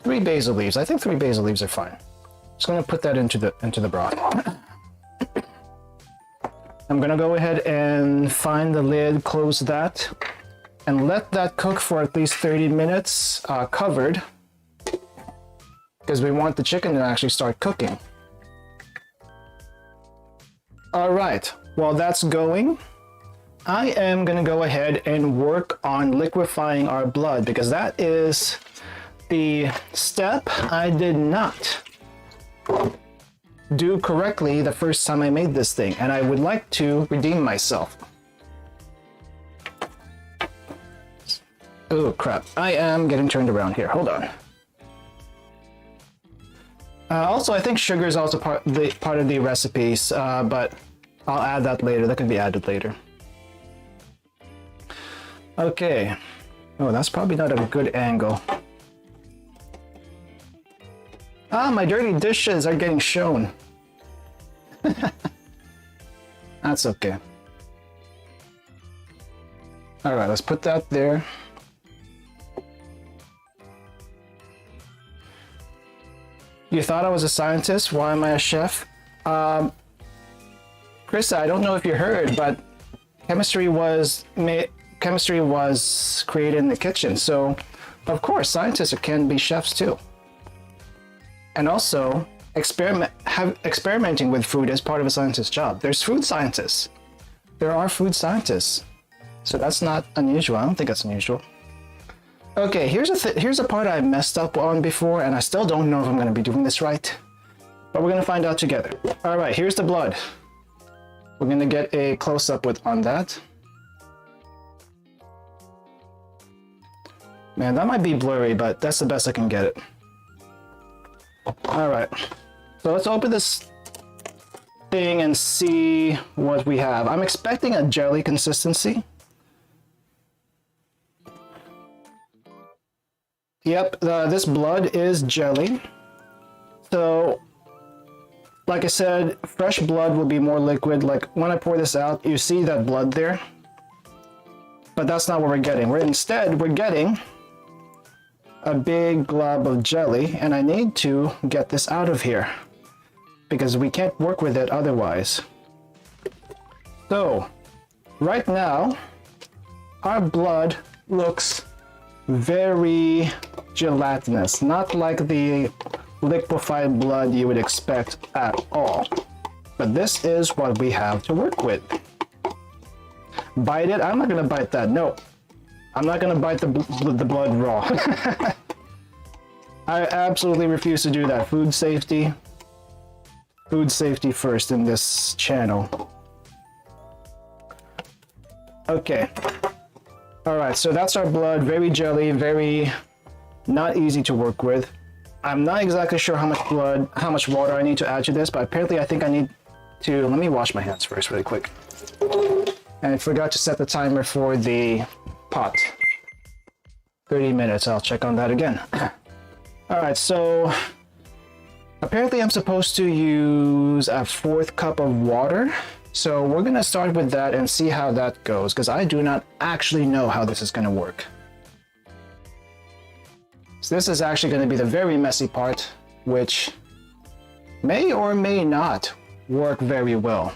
Speaker 2: 3 basil leaves. I think 3 basil leaves are fine. Just gonna put that into the broth. I'm gonna go ahead and find the lid, close that, and let that cook for at least 30 minutes covered, because we want the chicken to actually start cooking. All right, while that's going, I am gonna go ahead and work on liquefying our blood, because that is the step I did not do correctly the first time I made this thing, and I would like to redeem myself. Oh crap, I am getting turned around here, hold on. Also, I think sugar is also part of the recipes, but I'll add that later. That can be added later. Okay. Oh, that's probably not a good angle. Ah, my dirty dishes are getting shown. That's okay. All right, let's put that there. You thought I was a scientist? Why am I a chef? Krista, I don't know if you heard, but chemistry was created in the kitchen. So, of course, scientists can be chefs too. And also, experimenting with food is part of a scientist's job. There's food scientists. There are food scientists. So that's not unusual. I don't think that's unusual. Okay, here's a part I messed up on before, and I still don't know if I'm going to be doing this right. But we're going to find out together. All right, here's the blood. We're going to get a close-up on that. Man, that might be blurry, but that's the best I can get it. All right, so let's open this thing and see what we have. I'm expecting a jelly consistency. Yep, this blood is jelly. So, like I said, fresh blood will be more liquid. Like when I pour this out, you see that blood there. But that's not what we're getting. Instead, we're getting a big glob of jelly, and I need to get this out of here because we can't work with it otherwise. So, right now, our blood looks very gelatinous, not like the liquefied blood you would expect at all. But this is what we have to work with. Bite it? I'm not gonna bite that, no. I'm not gonna bite the blood raw. I absolutely refuse to do that. Food safety first in this channel. Okay. All right, so that's our blood. Very jelly, very not easy to work with. I'm not exactly sure how much water I need to add to this, but apparently I think I need to, let me wash my hands first really quick. And I forgot to set the timer for the pot. 30 minutes, I'll check on that again. All right, so apparently I'm supposed to use a 4th cup of water. So we're gonna start with that and see how that goes, because I do not actually know how this is gonna work. So this is actually gonna be the very messy part, which may or may not work very well.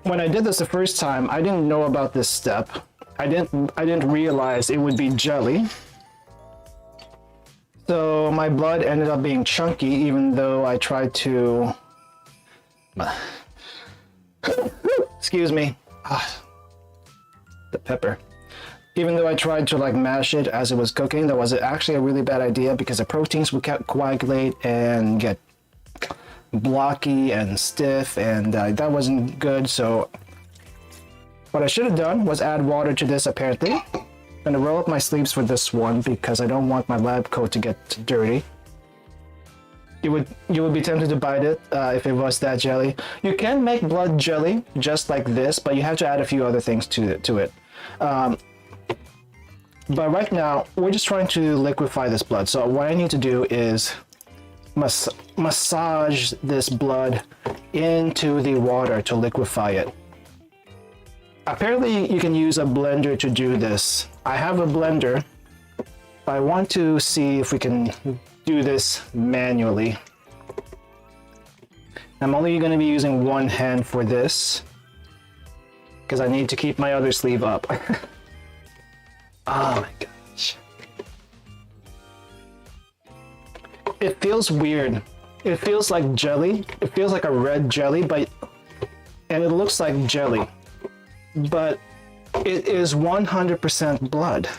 Speaker 2: When I did this the first time, I didn't know about this step. I didn't realize it would be jelly. So my blood ended up being chunky, even though I tried to... Excuse me. The pepper. Even though I tried to like mash it as it was cooking, that was actually a really bad idea because the proteins would coagulate and get blocky and stiff, and that wasn't good. So what I should have done was add water to this apparently. I'm gonna roll up my sleeves for this one because I don't want my lab coat to get dirty. You would be tempted to bite it if it was that jelly. You can make blood jelly just like this, but you have to add a few other things to it. But right now, we're just trying to liquefy this blood. So what I need to do is massage this blood into the water to liquefy it. Apparently, you can use a blender to do this. I have a blender, but I want to see if we can do this manually. I'm only going to be using one hand for this because I need to keep my other sleeve up. Oh my gosh. It feels weird. It feels like jelly. It feels like a red jelly, and it looks like jelly, but it is 100% blood.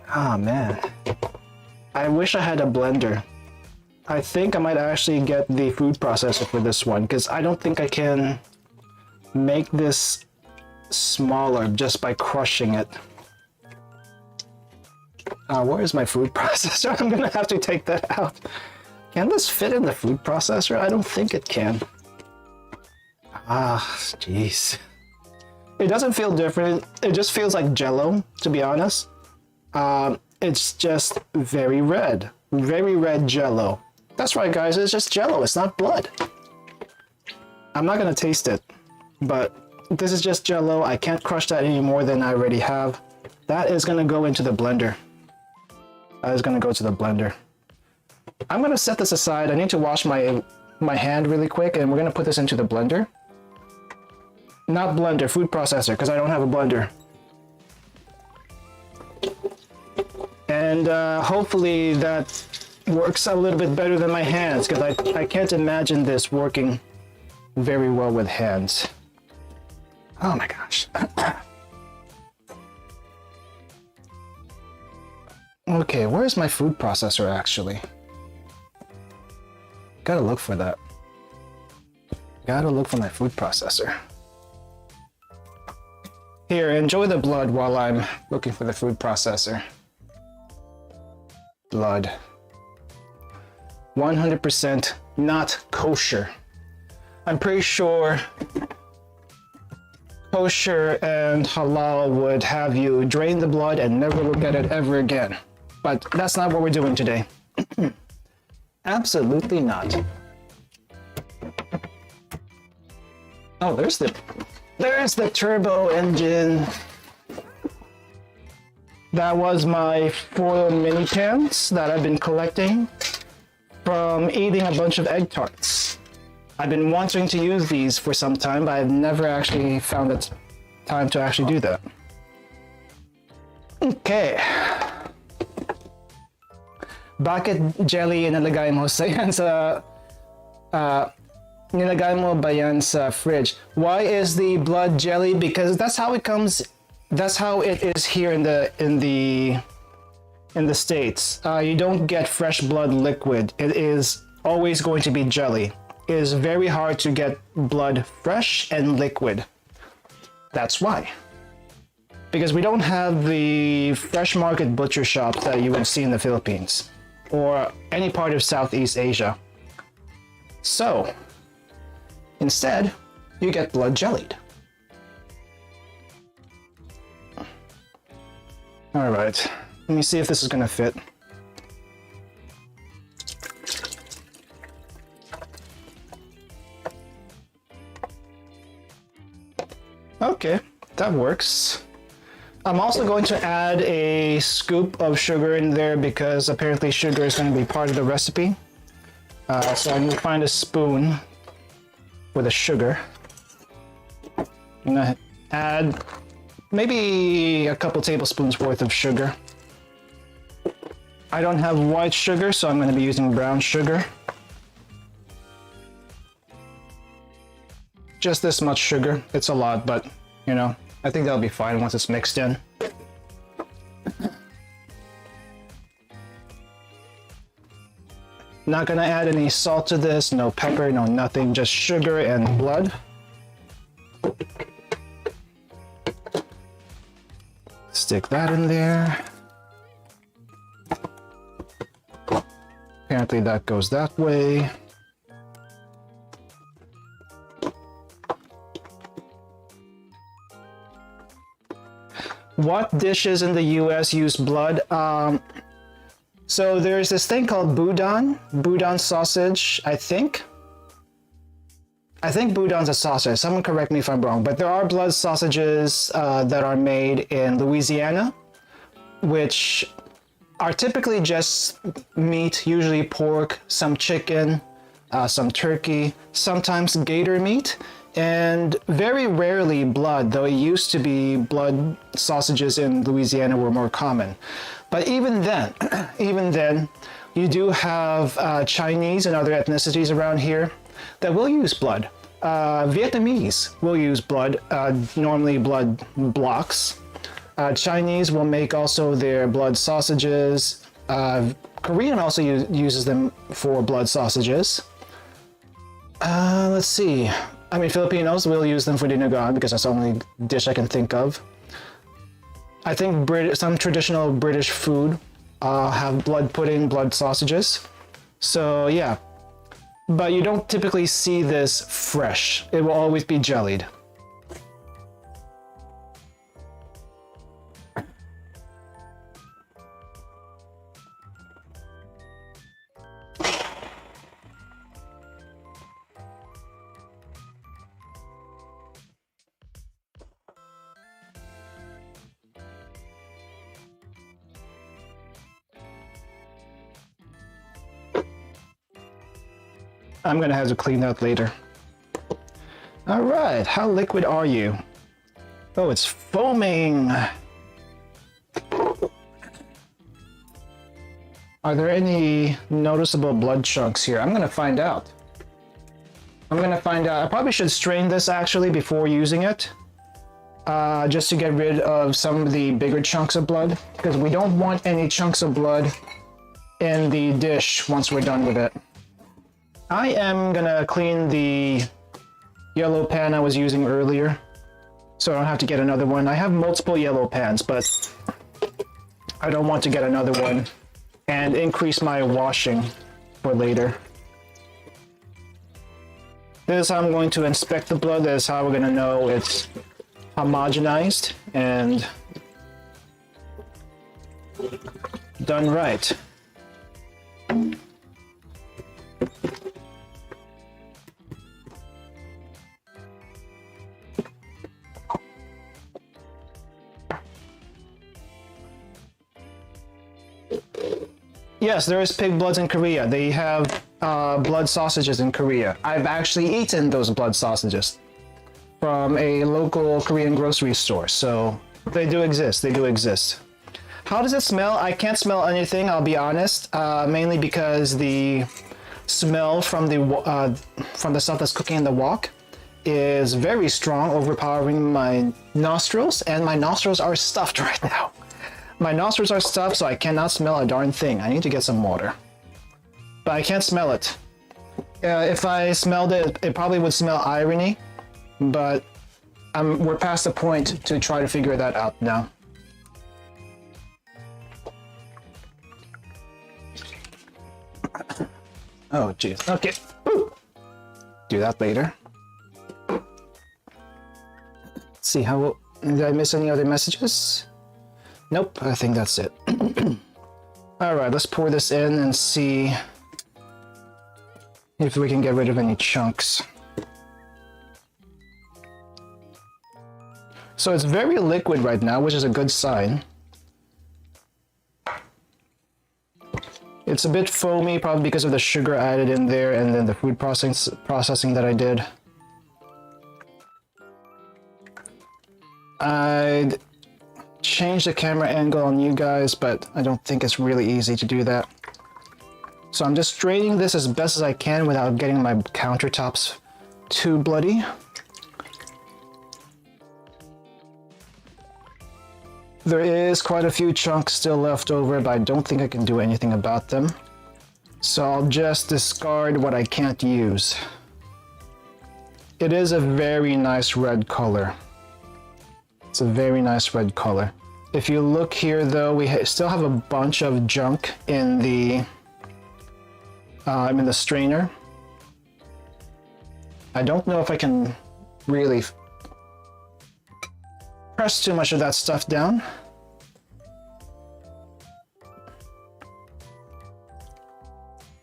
Speaker 2: Ah, man. I wish I had a blender. I think I might actually get the food processor for this one because I don't think I can make this smaller just by crushing it. Where is my food processor? I'm gonna have to take that out. Can this fit in the food processor? I don't think it can. Ah, jeez. It doesn't feel different. It just feels like Jello, to be honest. It's just very red Jello. That's right, guys. It's just Jello. It's not blood. I'm not gonna taste it, but this is just Jello. I can't crush that any more than I already have. That is gonna go into the blender. That is gonna go to the blender. I'm gonna set this aside. I need to wash my hand really quick, and we're gonna put this into the blender. Not blender, food processor, because I don't have a blender. And hopefully that works a little bit better than my hands, because I can't imagine this working very well with hands. Oh my gosh. Okay, where's my food processor actually? Gotta look for that. Gotta look for my food processor. Here, enjoy the blood while I'm looking for the food processor. Blood. 100% not kosher. I'm pretty sure kosher and halal would have you drain the blood and never look at it ever again. But that's not what we're doing today. Absolutely not. Oh, there's the turbo engine. That was my foil mini pans that I've been collecting from eating a bunch of egg tarts. I've been wanting to use these for some time, but I've never actually found the time to actually do that. Okay. Bakit jelly inilagay mo nilagay mo ba yan sa fridge? Why is the blood jelly? Because that's how it comes. That's how it is here in the States. You don't get fresh blood liquid. It is always going to be jelly. It is very hard to get blood fresh and liquid. That's why. Because we don't have the fresh market butcher shops that you would see in the Philippines or any part of Southeast Asia. So, instead, you get blood jellied. All right, let me see if this is gonna fit. Okay, that works. I'm also going to add a scoop of sugar in there because apparently sugar is going to be part of the recipe. So I need to find a spoon with the sugar. I'm gonna add maybe a couple tablespoons worth of sugar. I don't have white sugar, so I'm going to be using brown sugar. Just this much sugar. It's a lot, but You know, I think that'll be fine once it's mixed in. Not gonna add any salt to this, no pepper, no nothing, just sugar and blood. Stick that in there. Apparently that goes that way. What dishes in the US use blood? So there's this thing called boudin sausage, I think. I think boudin's a sausage. Someone correct me if I'm wrong, but there are blood sausages that are made in Louisiana, which are typically just meat, usually pork, some chicken, some turkey, sometimes gator meat, and very rarely blood, though it used to be blood sausages in Louisiana were more common. But even then, you do have Chinese and other ethnicities around here that will use blood. Vietnamese will use blood, normally blood blocks. Chinese will make also their blood sausages. Korean also uses them for blood sausages. Let's see. I mean, Filipinos will use them for Dinuguan because that's the only dish I can think of. I think some traditional British food have blood pudding, blood sausages. So yeah, but you don't typically see this fresh. It will always be jellied. I'm gonna have to clean that later. All right, how liquid are you? Oh, it's foaming. Are there any noticeable blood chunks here? I'm gonna find out. I probably should strain this actually before using it, just to get rid of some of the bigger chunks of blood, because we don't want any chunks of blood in the dish once we're done with it. I am gonna clean the yellow pan I was using earlier, so I don't have to get another one. I have multiple yellow pans, but I don't want to get another one and increase my washing for later. This is how I'm going to inspect the blood. This is how we're gonna know it's homogenized and done right. Yes, there is pig bloods in Korea. They have blood sausages in Korea. I've actually eaten those blood sausages from a local Korean grocery store, so they do exist. They do exist. How does it smell? I can't smell anything, I'll be honest, mainly because the smell from the stuff that's cooking in the wok is very strong, overpowering my nostrils, and my nostrils are stuffed right now. My nostrils are stuffed, so I cannot smell a darn thing. I need to get some water. But I can't smell it. If I smelled it, it probably would smell irony, but we're past the point to try to figure that out now. Oh, jeez. Okay. Woo. Do that later. Let's see, did I miss any other messages? Nope, I think that's it. All right, let's pour this in and see if we can get rid of any chunks. So it's very liquid right now, which is a good sign. It's a bit foamy, probably because of the sugar added in there and then the food processing that I did. I'd change the camera angle on you guys, but I don't think it's really easy to do that. So I'm just straining this as best as I can without getting my countertops too bloody. There is quite a few chunks still left over, but I don't think I can do anything about them. So I'll just discard what I can't use. It is a very nice red color. It's a very nice red color. If you look here though, we still have a bunch of junk in the strainer. I don't know if I can really press too much of that stuff down.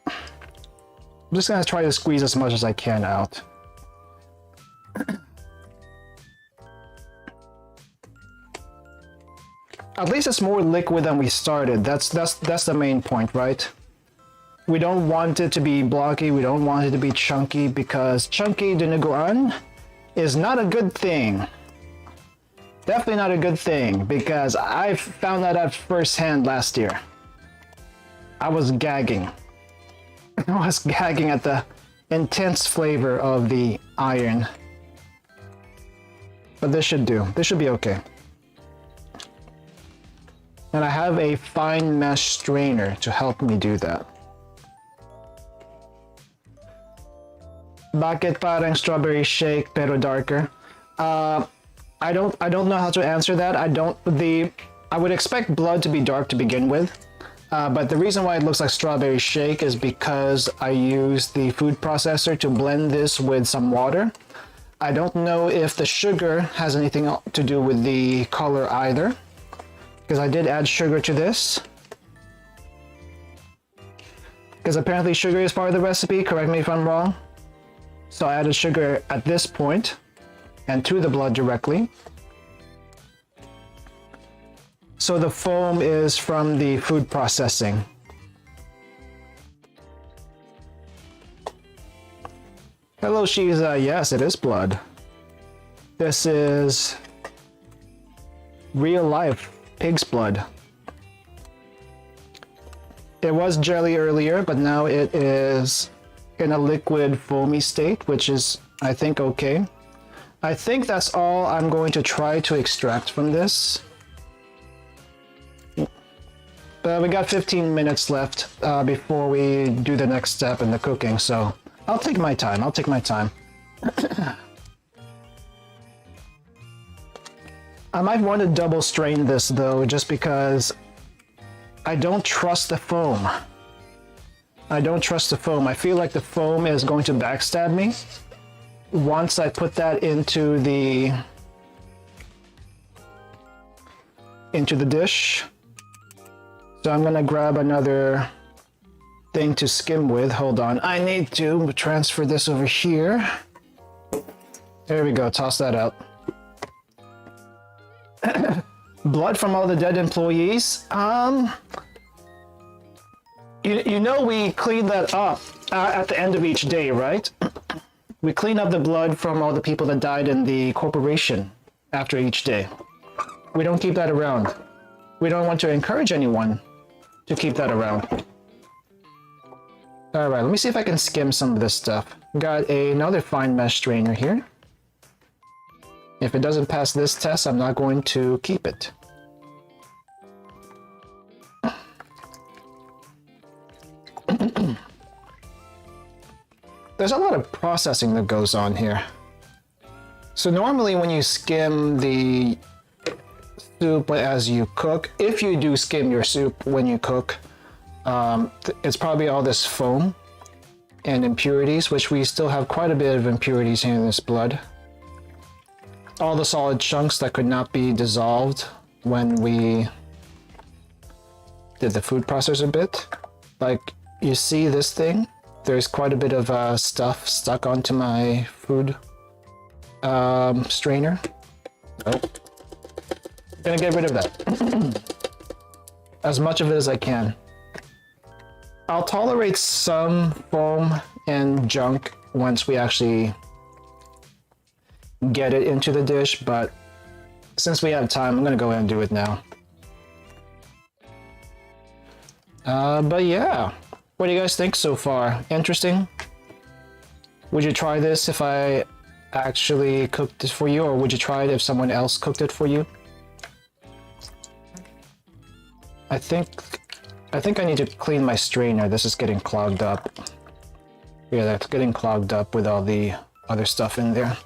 Speaker 2: I'm just gonna try to squeeze as much as I can out. At least it's more liquid than we started. That's the main point, right? We don't want it to be blocky, we don't want it to be chunky, because chunky Dinuguan is not a good thing. Definitely not a good thing, because I found that out firsthand last year. I was gagging. I was gagging at the intense flavor of the iron. But this should do. This should be okay. And I have a fine mesh strainer to help me do that. Bakit parang strawberry shake pero darker? I don't know how to answer that. I would expect blood to be dark to begin with. But the reason why it looks like strawberry shake is because I used the food processor to blend this with some water. I don't know if the sugar has anything to do with the color either, because I did add sugar to this. Because apparently sugar is part of the recipe, correct me if I'm wrong. So I added sugar at this point and to the blood directly. So the foam is from the food processing. Hello, Shiza. Yes, it is blood. This is real life pig's blood. It was jelly earlier, but now it is in a liquid foamy state, which is, I think, okay. I think that's all I'm going to try to extract from this. We got 15 minutes left before we do the next step in the cooking, so I'll take my time. I'll take my time. I might want to double strain this though, just because I don't trust the foam. I don't trust the foam. I feel like the foam is going to backstab me once I put that into the dish. So I'm gonna grab another thing to skim with. Hold on. I need to transfer this over here. There we go. Toss that out. Blood from all the dead employees. You know we clean that up at the end of each day, right? We clean up the blood from all the people that died in the corporation after each day. We don't keep that around. We don't want to encourage anyone to keep that around. All right, let me see if I can skim some of this stuff. Got another fine mesh strainer here. If it doesn't pass this test, I'm not going to keep it. There's a lot of processing that goes on here. So normally when you skim the soup as you cook, if you do skim your soup when you cook, it's probably all this foam and impurities, which we still have quite a bit of impurities here in this blood. All the solid chunks that could not be dissolved when we did the food processor bit. Like, you see this thing? There's quite a bit of stuff stuck onto my food strainer. Oh. Gonna get rid of that. As much of it as I can. I'll tolerate some foam and junk once we actually get it into the dish, but since we have time, I'm gonna go ahead and do it now. But yeah, what do you guys think so far? Interesting? Would you try this if I actually cooked it for you, or would you try it if someone else cooked it for you? I think I need to clean my strainer. This is getting clogged up. Yeah, that's getting clogged up with all the other stuff in there.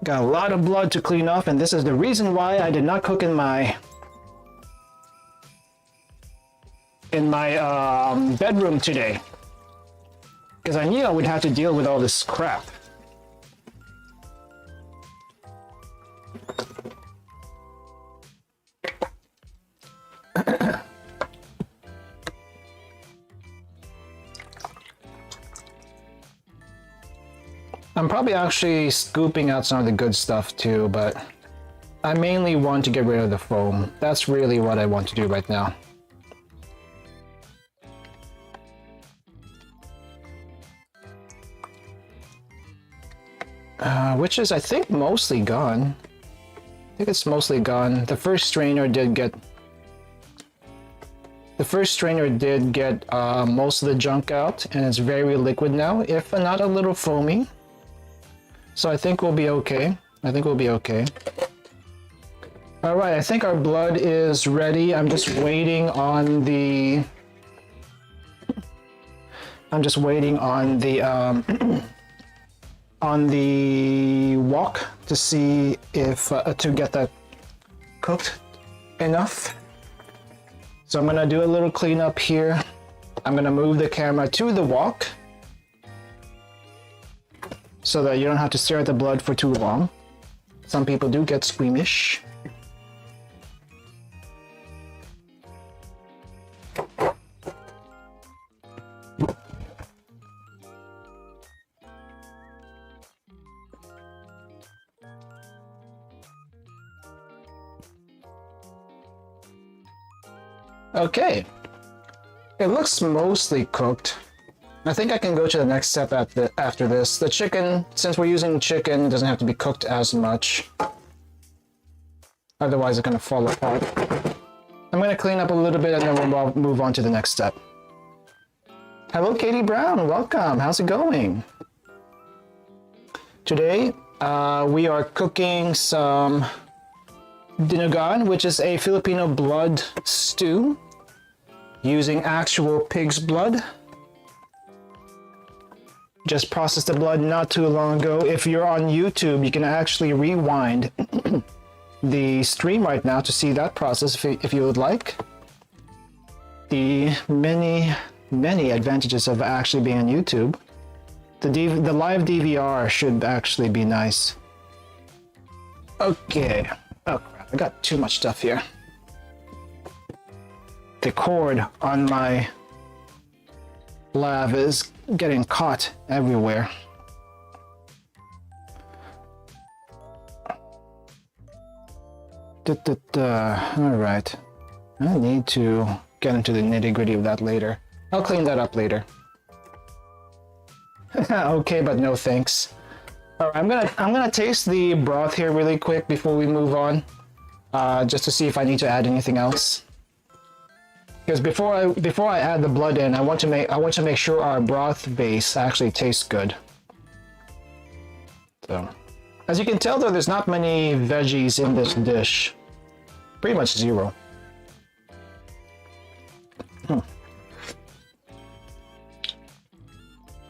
Speaker 2: Got a lot of blood to clean off, and this is the reason why I did not cook in my bedroom today. Because I knew I would have to deal with all this crap. I'm probably actually scooping out some of the good stuff too, but I mainly want to get rid of the foam. That's really what I want to do right now. Which is, I think, mostly gone. I think it's mostly gone. The first strainer did get most of the junk out, and it's very liquid now, if not a little foamy. So I think we'll be okay. All right, I think our blood is ready. I'm just waiting on the on the wok to see if to get that cooked enough. So I'm gonna do a little cleanup here. I'm gonna move the camera to the wok so that you don't have to stare at the blood for too long. Some people do get squeamish. Okay, it looks mostly cooked. I think I can go to the next step after this. The chicken, since we're using chicken, doesn't have to be cooked as much. Otherwise it's gonna fall apart. I'm gonna clean up a little bit and then we'll move on to the next step. Hello Katie Brown, welcome, how's it going? Today, we are cooking some Dinuguan, which is a Filipino blood stew using actual pig's blood. Just processed the blood not too long ago. If you're on YouTube, you can actually rewind the stream right now to see that process if you would like. The many advantages of actually being on YouTube. The live DVR should actually be nice. Okay. Oh crap, I got too much stuff here. The cord on my lav is getting caught everywhere. Alright. I need to get into the nitty-gritty of that later. I'll clean that up later. Okay, but no thanks. Alright, I'm gonna taste the broth here really quick before we move on. Just to see if I need to add anything else. Because before I add the blood in, I want to make sure our broth base actually tastes good. So, as you can tell though, there's not many veggies in this dish. Pretty much zero.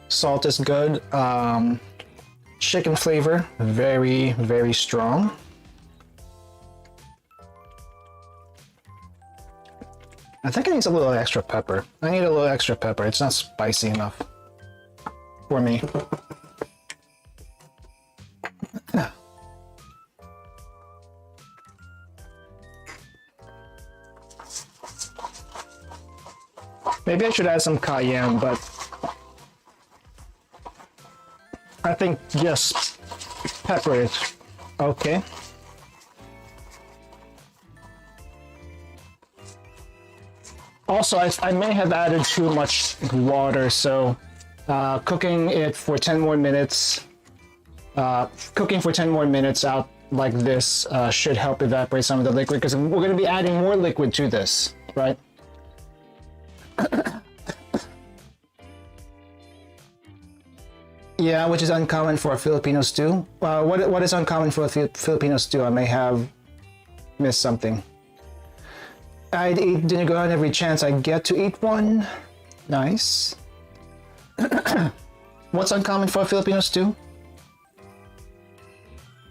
Speaker 2: Salt is good. Chicken flavor, very, very strong. I think it needs a little extra pepper. I need a little extra pepper. It's not spicy enough for me. Maybe I should add some cayenne, but I think just pepper is okay. Also, I may have added too much water, so cooking for 10 more minutes out like this should help evaporate some of the liquid, because we're going to be adding more liquid to this, right? Yeah, which is uncommon for a Filipino stew. What is uncommon for a Filipino stew? I may have missed something. I'd eat Dinuguan every chance I get to eat one. Nice. What's uncommon for Filipino stew?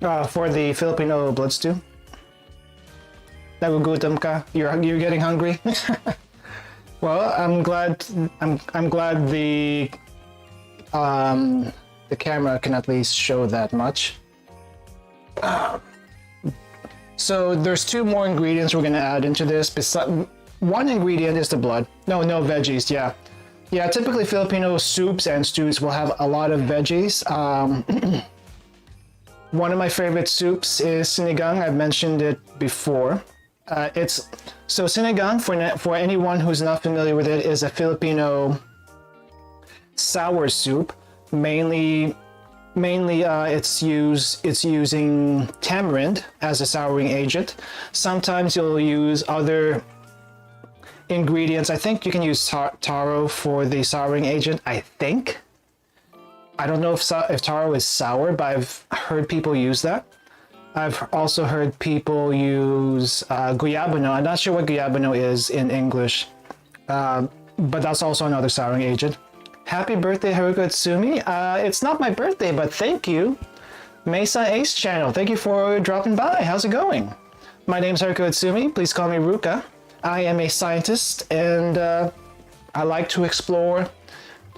Speaker 2: For the Filipino blood stew? Nagugutom ka? You're getting hungry? Well, I'm glad the camera can at least show that much. So there's 2 more ingredients we're gonna add into this. One ingredient is the blood. No veggies. Yeah. Typically Filipino soups and stews will have a lot of veggies. One of my favorite soups is sinigang. I've mentioned it before. So sinigang, for anyone who's not familiar with it, is a Filipino sour soup. Mainly it's using tamarind as a souring agent. Sometimes you'll use other ingredients. I think you can use taro for the souring agent. I don't know if taro is sour, but I've heard people use that. I've also heard people use guyabano. I'm not sure what guyabano is in English, but that's also another souring agent. Happy birthday, Haruka Itsumi. It's not my birthday, but thank you. Mesa Ace Channel, thank you for dropping by. How's it going? My name's Haruka Itsumi. Please call me Ruka. I am a scientist, and I like to explore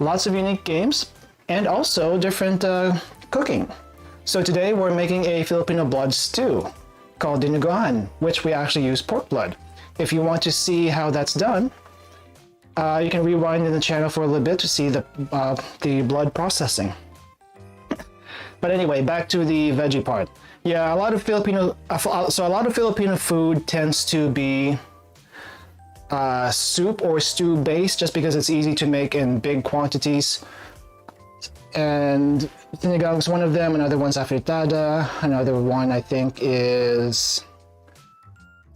Speaker 2: lots of unique games and also different cooking. So today we're making a Filipino blood stew called Dinuguan, which we actually use pork blood. If you want to see how that's done, you can rewind in the channel for a little bit to see the blood processing. But anyway, back to the veggie part. Yeah, a lot of Filipino food tends to be soup or stew based, just because it's easy to make in big quantities. And sinigang is one of them. Another one's afritada. Another one I think is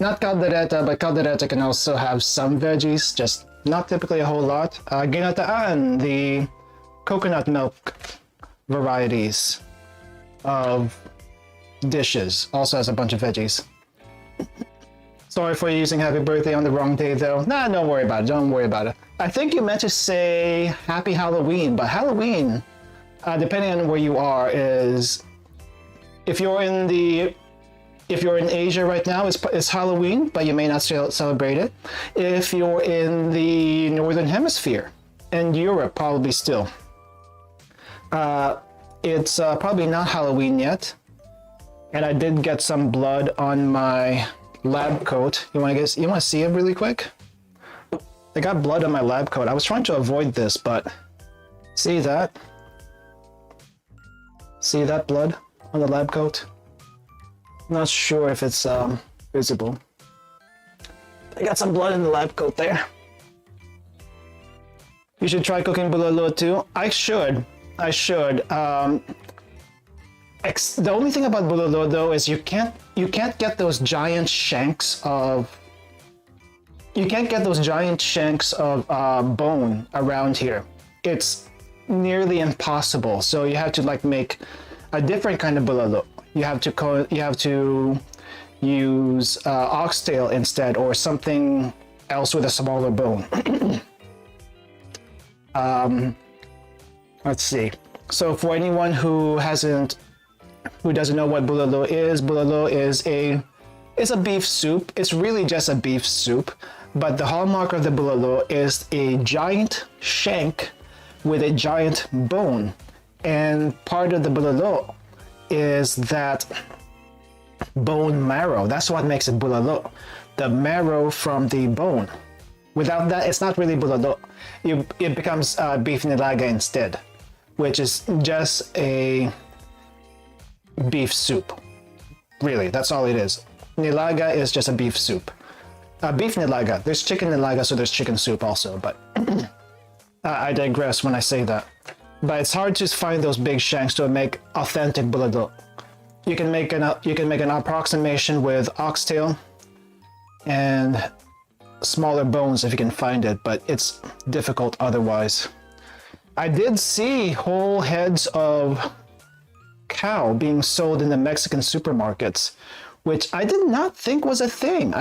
Speaker 2: not caldereta, but caldereta can also have some veggies, just not typically a whole lot. Ginataan, the coconut milk varieties of dishes, also has a bunch of veggies. Sorry for using happy birthday on the wrong day though. Nah, don't worry about it. Don't worry about it. I think you meant to say happy Halloween, but Halloween, depending on where you are, is if you're in Asia right now, it's Halloween, but you may not celebrate it. If you're in the Northern Hemisphere and Europe, probably still. It's probably not Halloween yet. And I did get some blood on my lab coat. You want to see it really quick? I got blood on my lab coat. I was trying to avoid this, but see that? See that blood on the lab coat? Not sure if it's visible. I got some blood in the lab coat there. You should try cooking bulalo too. I should. The only thing about bulalo though is you can't get those giant shanks of bone around here. It's nearly impossible. So you have to make a different kind of bulalo. You have to use oxtail instead, or something else with a smaller bone. Let's see. So for anyone who doesn't know what bulalo is a beef soup. It's really just a beef soup, but the hallmark of the bulalo is a giant shank with a giant bone, and part of the bulalo is that bone marrow. That's what makes it bulalo. The marrow from the bone. Without that, it's not really bulalo. It becomes beef nilaga instead, which is just a beef soup. Really, that's all it is. Nilaga is just a beef soup. Beef nilaga. There's chicken nilaga, so there's chicken soup also, but I digress when I say that. But it's hard to find those big shanks to make authentic bulalo. You can make an approximation with oxtail and smaller bones if you can find it, but it's difficult otherwise. I did see whole heads of cow being sold in the Mexican supermarkets, which I did not think was a thing.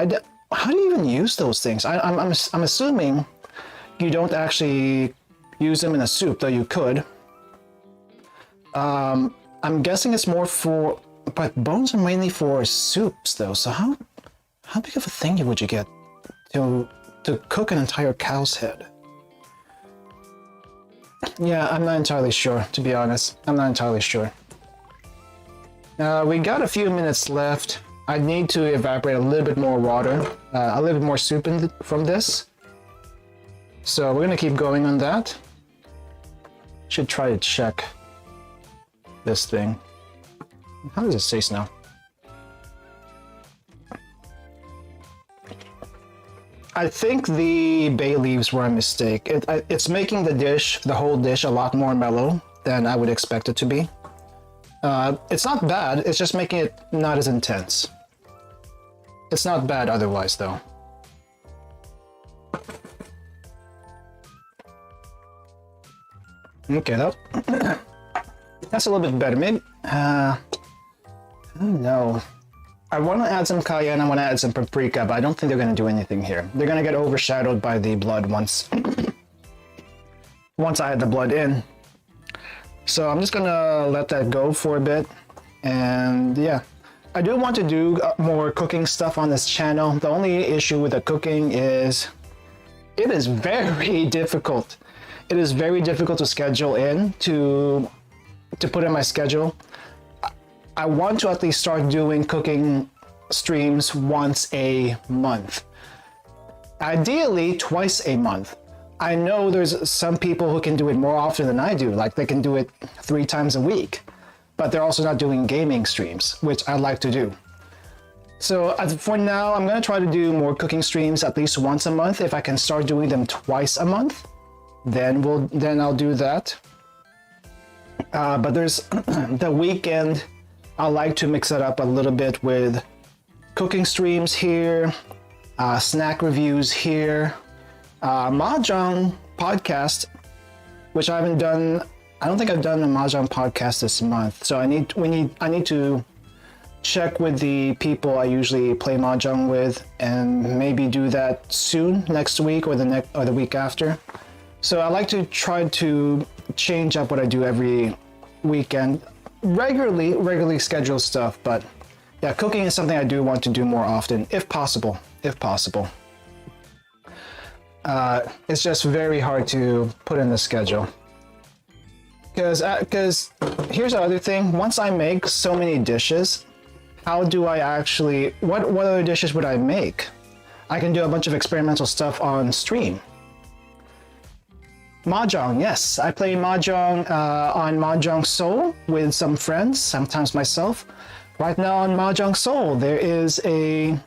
Speaker 2: how do you even use those things? I'm assuming you don't actually use them in a soup, though you could. I'm guessing it's more for, but bones are mainly for soups, though. So how big of a thing would you get to cook an entire cow's head? Yeah, I'm not entirely sure, to be honest. I'm not entirely sure. We got a few minutes left. I need to evaporate a little bit more water, a little bit more soup from this. So we're gonna keep going on that. Should try to check this thing. How does it taste now? I think the bay leaves were a mistake. It's making the whole dish, a lot more mellow than I would expect it to be. It's not bad, it's just making it not as intense. It's not bad otherwise, though. Okay, that's a little bit better. Maybe, I don't know. I want to add some cayenne, I want to add some paprika, but I don't think they're going to do anything here. They're going to get overshadowed by the blood once I add the blood in. So I'm just going to let that go for a bit. And yeah, I do want to do more cooking stuff on this channel. The only issue with the cooking is it is very difficult. It is very difficult to schedule in, to put in my schedule. I want to at least start doing cooking streams once a month. Ideally, twice a month. I know there's some people who can do it more often than I do, like they can do it 3 times a week, but they're also not doing gaming streams, which I like to do. So for now, I'm gonna try to do more cooking streams at least once a month. If I can start doing them twice a month, then I'll do that. But there's the weekend, I like to mix it up a little bit with cooking streams here, snack reviews here, Mahjong podcast, which I haven't done. I don't think I've done a Mahjong podcast this month. So I need to check with the people I usually play Mahjong with, and maybe do that soon, next week or the week after. So I like to try to change up what I do every weekend. Regularly scheduled stuff, but yeah, cooking is something I do want to do more often, if possible. It's just very hard to put in the schedule. Because here's the other thing, once I make so many dishes, how do I actually, what other dishes would I make? I can do a bunch of experimental stuff on stream. Mahjong, yes. I play Mahjong on Mahjong Seoul with some friends, sometimes myself. Right now on Mahjong Seoul, there is an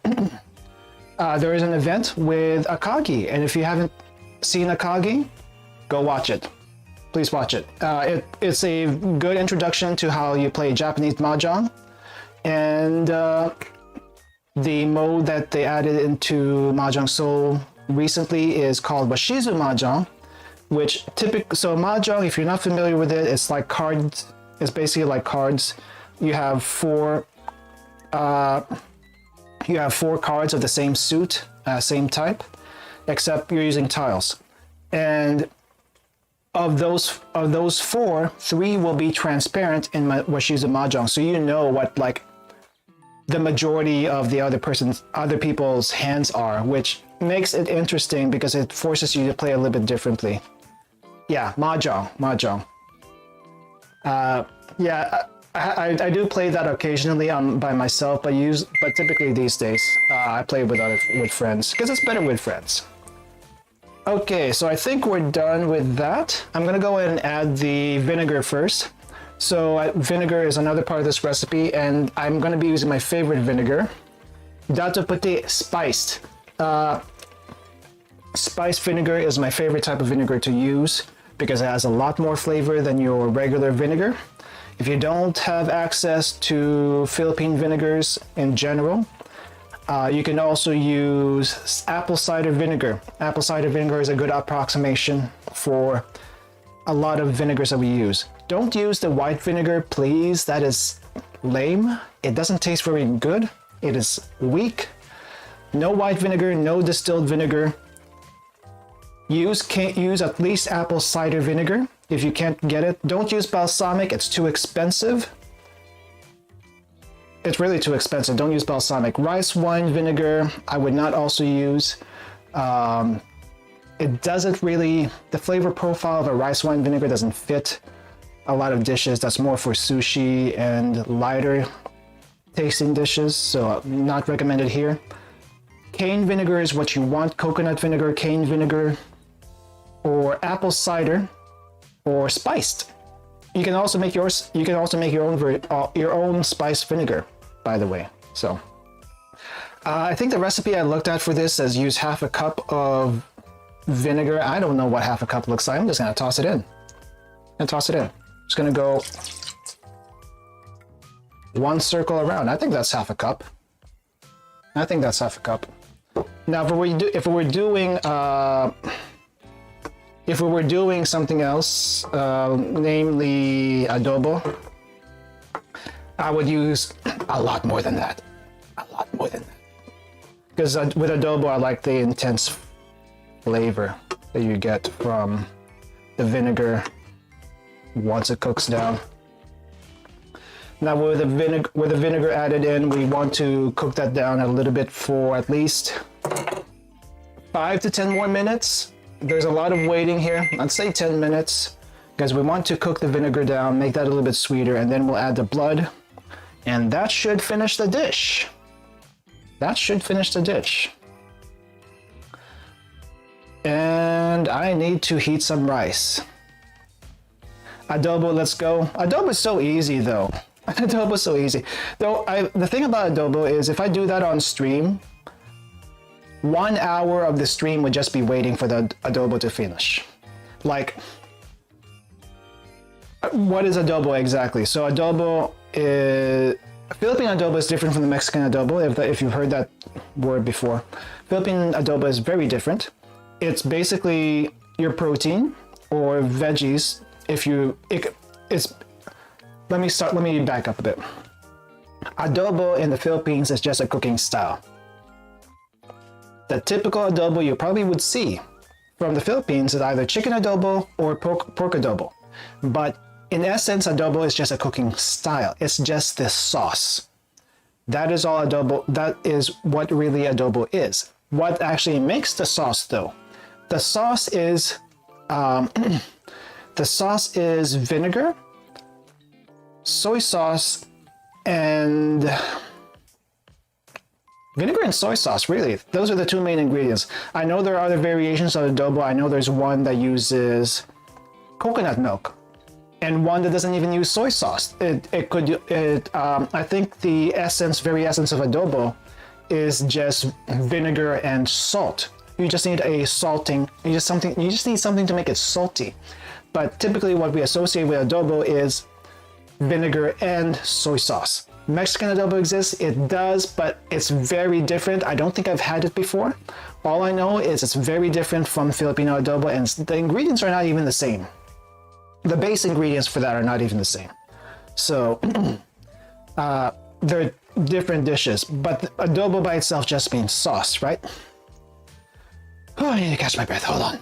Speaker 2: event with Akagi, and if you haven't seen Akagi, go watch it. Please watch it. It's a good introduction to how you play Japanese Mahjong, and the mode that they added into Mahjong Seoul recently is called Washizu Mahjong, which so Mahjong, if you're not familiar with it, it's like cards. It's basically like cards. You have four cards of the same suit, same type, except you're using tiles. And of those 4, 3 will be transparent in Washizu Mahjong, so you know what like the majority of the other people's hands are, which makes it interesting because it forces you to play a little bit differently. Yeah, Mahjong. Yeah, I do play that occasionally by myself, but typically these days I play with friends because it's better with friends. Okay, so I think we're done with that. I'm gonna go ahead and add the vinegar first. So vinegar is another part of this recipe, and I'm gonna be using my favorite vinegar, Dato Puti spiced. Spiced vinegar is my favorite type of vinegar to use because it has a lot more flavor than your regular vinegar. If you don't have access to Philippine vinegars in general, you can also use apple cider vinegar. Apple cider vinegar is a good approximation for a lot of vinegars that we use. Don't use the white vinegar, please. That is lame. It doesn't taste very good. It is weak. No white vinegar, no distilled vinegar. Use at least apple cider vinegar. If you can't get it, don't use balsamic, it's too expensive. It's really too expensive, don't use balsamic. Rice wine vinegar, I would not also use. It doesn't really, the flavor profile of a rice wine vinegar doesn't fit a lot of dishes. That's more for sushi and lighter tasting dishes, so not recommended here. Cane vinegar is what you want, coconut vinegar, cane vinegar, or apple cider, or spiced. You can also make yours. You can also make your own spiced vinegar, by the way. So, I think the recipe I looked at for this says use half a cup of vinegar. I don't know what half a cup looks like. I'm just gonna toss it in. Just gonna go one circle around. I think that's half a cup. Now, if we were doing something else, namely adobo, I would use a lot more than that. Because with adobo, I like the intense flavor that you get from the vinegar once it cooks down. Now, with the vinegar added in, we want to cook that down a little bit for at least 5 to 10 more minutes. There's a lot of waiting here. I'd say 10 minutes because we want to cook the vinegar down, make that a little bit sweeter, and then we'll add the blood. And that should finish the dish. And I need to heat some rice. Adobo, let's go. Adobo is so easy though. The thing about adobo is if I do that on stream, 1 hour of the stream would just be waiting for the adobo to finish. Like, what is adobo exactly? So adobo is... Philippine adobo is different from the Mexican adobo, if you've heard that word before. Philippine adobo is very different. It's basically your protein or veggies. Let me back up a bit. Adobo in the Philippines is just a cooking style. The typical adobo you probably would see from the Philippines is either chicken adobo or pork adobo. But in essence, adobo is just a cooking style. It's just this sauce. That is all adobo. That is what really adobo is. What actually makes the sauce, though? The sauce is vinegar, soy sauce, and vinegar and soy sauce, really. Those are the two main ingredients. I know there are other variations of adobo. I know there's one that uses coconut milk and one that doesn't even use soy sauce. I think the very essence of adobo is just vinegar and salt. You just need a salting, you just need something to make it salty. But typically what we associate with adobo is vinegar and soy sauce. Mexican adobo exists, it does, but it's very different. I don't think I've had it before. All I know is it's very different from Filipino adobo, and the ingredients are not even the same. The base ingredients for that are not even the same. So they're different dishes, but adobo by itself just means sauce, right? Oh, I need to catch my breath, hold on.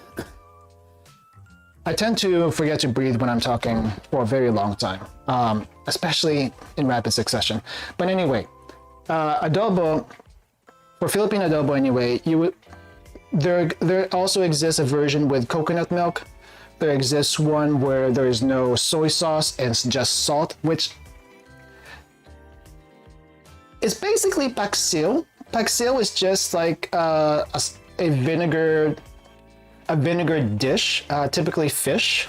Speaker 2: I tend to forget to breathe when I'm talking for a very long time, especially in rapid succession. But anyway, adobo, for Philippine adobo anyway, there also exists a version with coconut milk. There exists one where there is no soy sauce and it's just salt, which is basically paksiw. Paksiw is just like a vinegar dish, typically fish.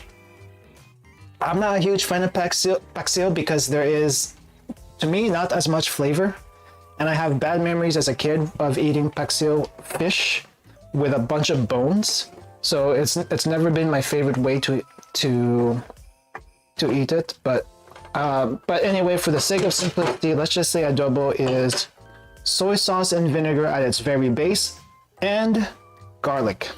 Speaker 2: I'm not a huge fan of paksiw because there is, to me, not as much flavor. And I have bad memories as a kid of eating paksiw fish with a bunch of bones. So it's never been my favorite way to eat it. But anyway, for the sake of simplicity, let's just say adobo is soy sauce and vinegar at its very base, and garlic.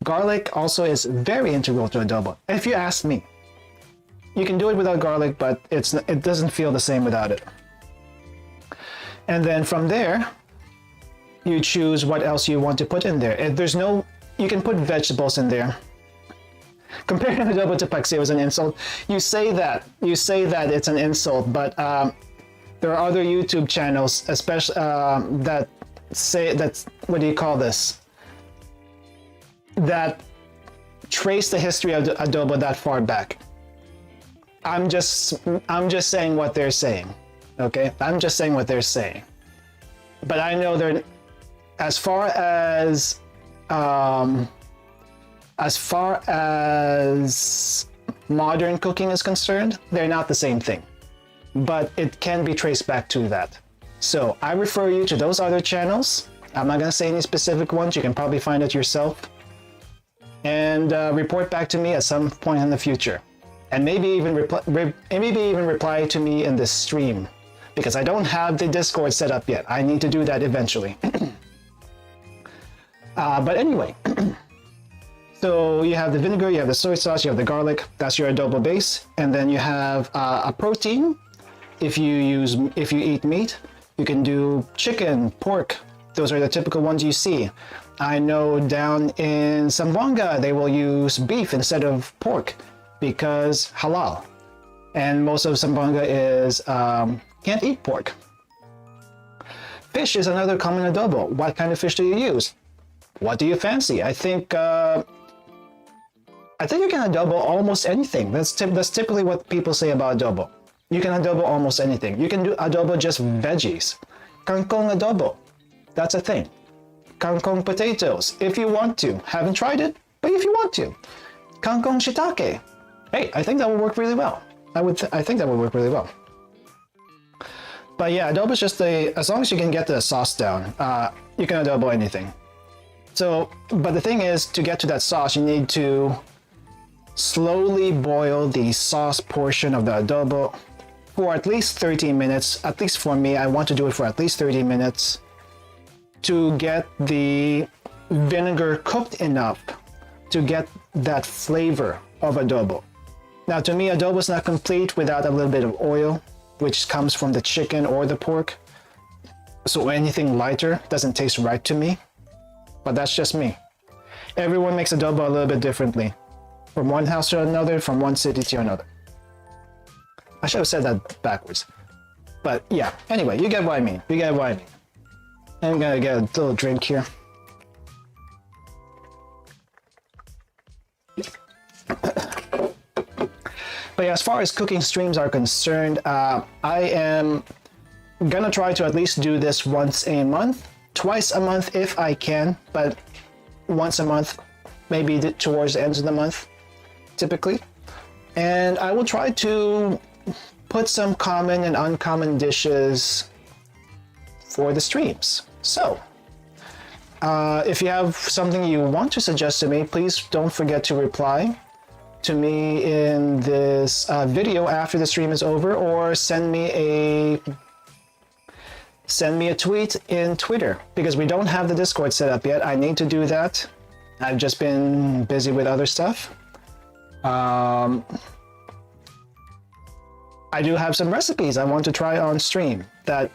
Speaker 2: Garlic also is very integral to adobo, if you ask me. You can do it without garlic, but it doesn't feel the same without it. And then from there, you choose what else you want to put in there. If there's no, you can put vegetables in there. Comparing adobo to paksiw is an insult. You say that it's an insult, but there are other YouTube channels, especially that say that's what do you call this? That trace the history of adobo that far back. I'm just saying what they're saying. Okay, I'm just saying what they're saying. But I know they're as far as modern cooking is concerned, they're not the same thing. But it can be traced back to that. So I refer you to those other channels. I'm not going to say any specific ones. You can probably find it yourself. And report back to me at some point in the future. And maybe even reply to me in this stream. Because I don't have the Discord set up yet. I need to do that eventually. But anyway. So you have the vinegar, you have the soy sauce, you have the garlic. That's your adobo base. And then you have a protein. If you eat meat, you can do chicken, pork. Those are the typical ones you see. I know down in Zamboanga, they will use beef instead of pork because halal. And most of Zamboanga is can't eat pork. Fish is another common adobo. What kind of fish do you use? What do you fancy? I think you can adobo almost anything. That's typically what people say about adobo. You can adobo almost anything. You can do adobo just veggies. Kangkong adobo. That's a thing. Kangkong potatoes, if you want to. Haven't tried it, but if you want to. Kangkong shiitake. Hey, I think that will work really well. I think that will work really well. But yeah, adobo is just as long as you can get the sauce down, you can adobo anything. So, but the thing is, to get to that sauce, you need to slowly boil the sauce portion of the adobo for at least 30 minutes. At least for me, I want to do it for at least 30 minutes to get the vinegar cooked enough to get that flavor of adobo. Now, to me, adobo is not complete without a little bit of oil, which comes from the chicken or the pork. So anything lighter doesn't taste right to me, but that's just me. Everyone makes adobo a little bit differently. From one house to another, from one city to another. I should have said that backwards. But yeah, anyway, you get what I mean. You get what I mean. I'm gonna get a little drink here. But yeah, as far as cooking streams are concerned, I am gonna try to at least do this once a month. Twice a month if I can, but once a month, maybe towards the end of the month. Typically, and I will try to put some common and uncommon dishes for the streams. So if you have something you want to suggest to me, please don't forget to reply to me in this video after the stream is over, or send me a tweet in Twitter, because we don't have the Discord set up yet. I need to do that. I've just been busy with other stuff. I do have some recipes I want to try on stream that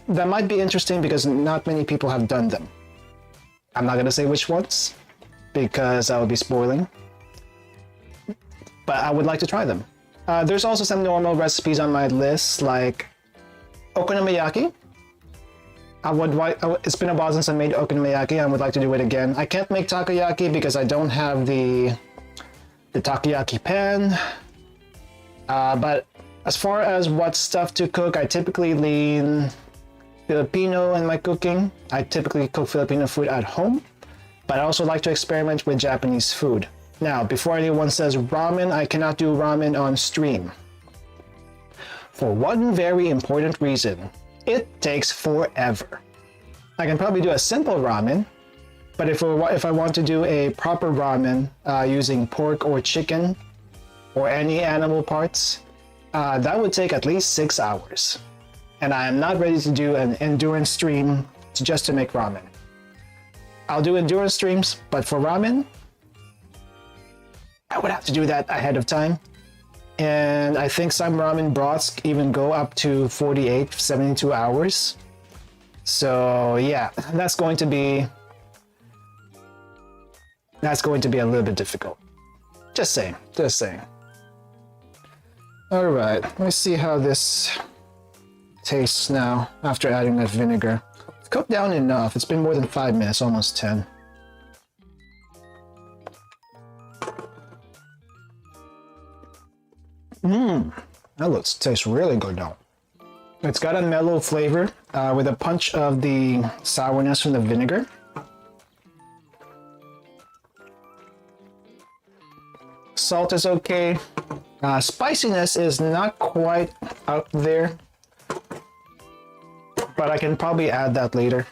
Speaker 2: might be interesting because not many people have done them. I'm not gonna say which ones because I would be spoiling, but I would like to try them. There's also some normal recipes on my list, like okonomiyaki. It's been a while since I made okonomiyaki. I would like to do it again. I can't make takoyaki because I don't have the takoyaki pan, but as far as what stuff to cook, I typically lean Filipino in my cooking. I typically cook Filipino food at home, but I also like to experiment with Japanese food. Now, before anyone says ramen, I cannot do ramen on stream. For one very important reason, it takes forever. I can probably do a simple ramen, but if I want to do a proper ramen using pork or chicken or any animal parts, that would take at least 6 hours. And I am not ready to do an endurance stream just to make ramen. I'll do endurance streams, but for ramen, I would have to do that ahead of time. And I think some ramen broths even go up to 48, 72 hours. So yeah, that's going to be a little bit difficult. Just saying, just saying. All right, let's see how this tastes now after adding that vinegar. It's cooked down enough. It's been more than 5 minutes, almost 10. That tastes really good now. It's got a mellow flavor with a punch of the sourness from the vinegar. Salt is okay. Spiciness is not quite up there, but I can probably add that later.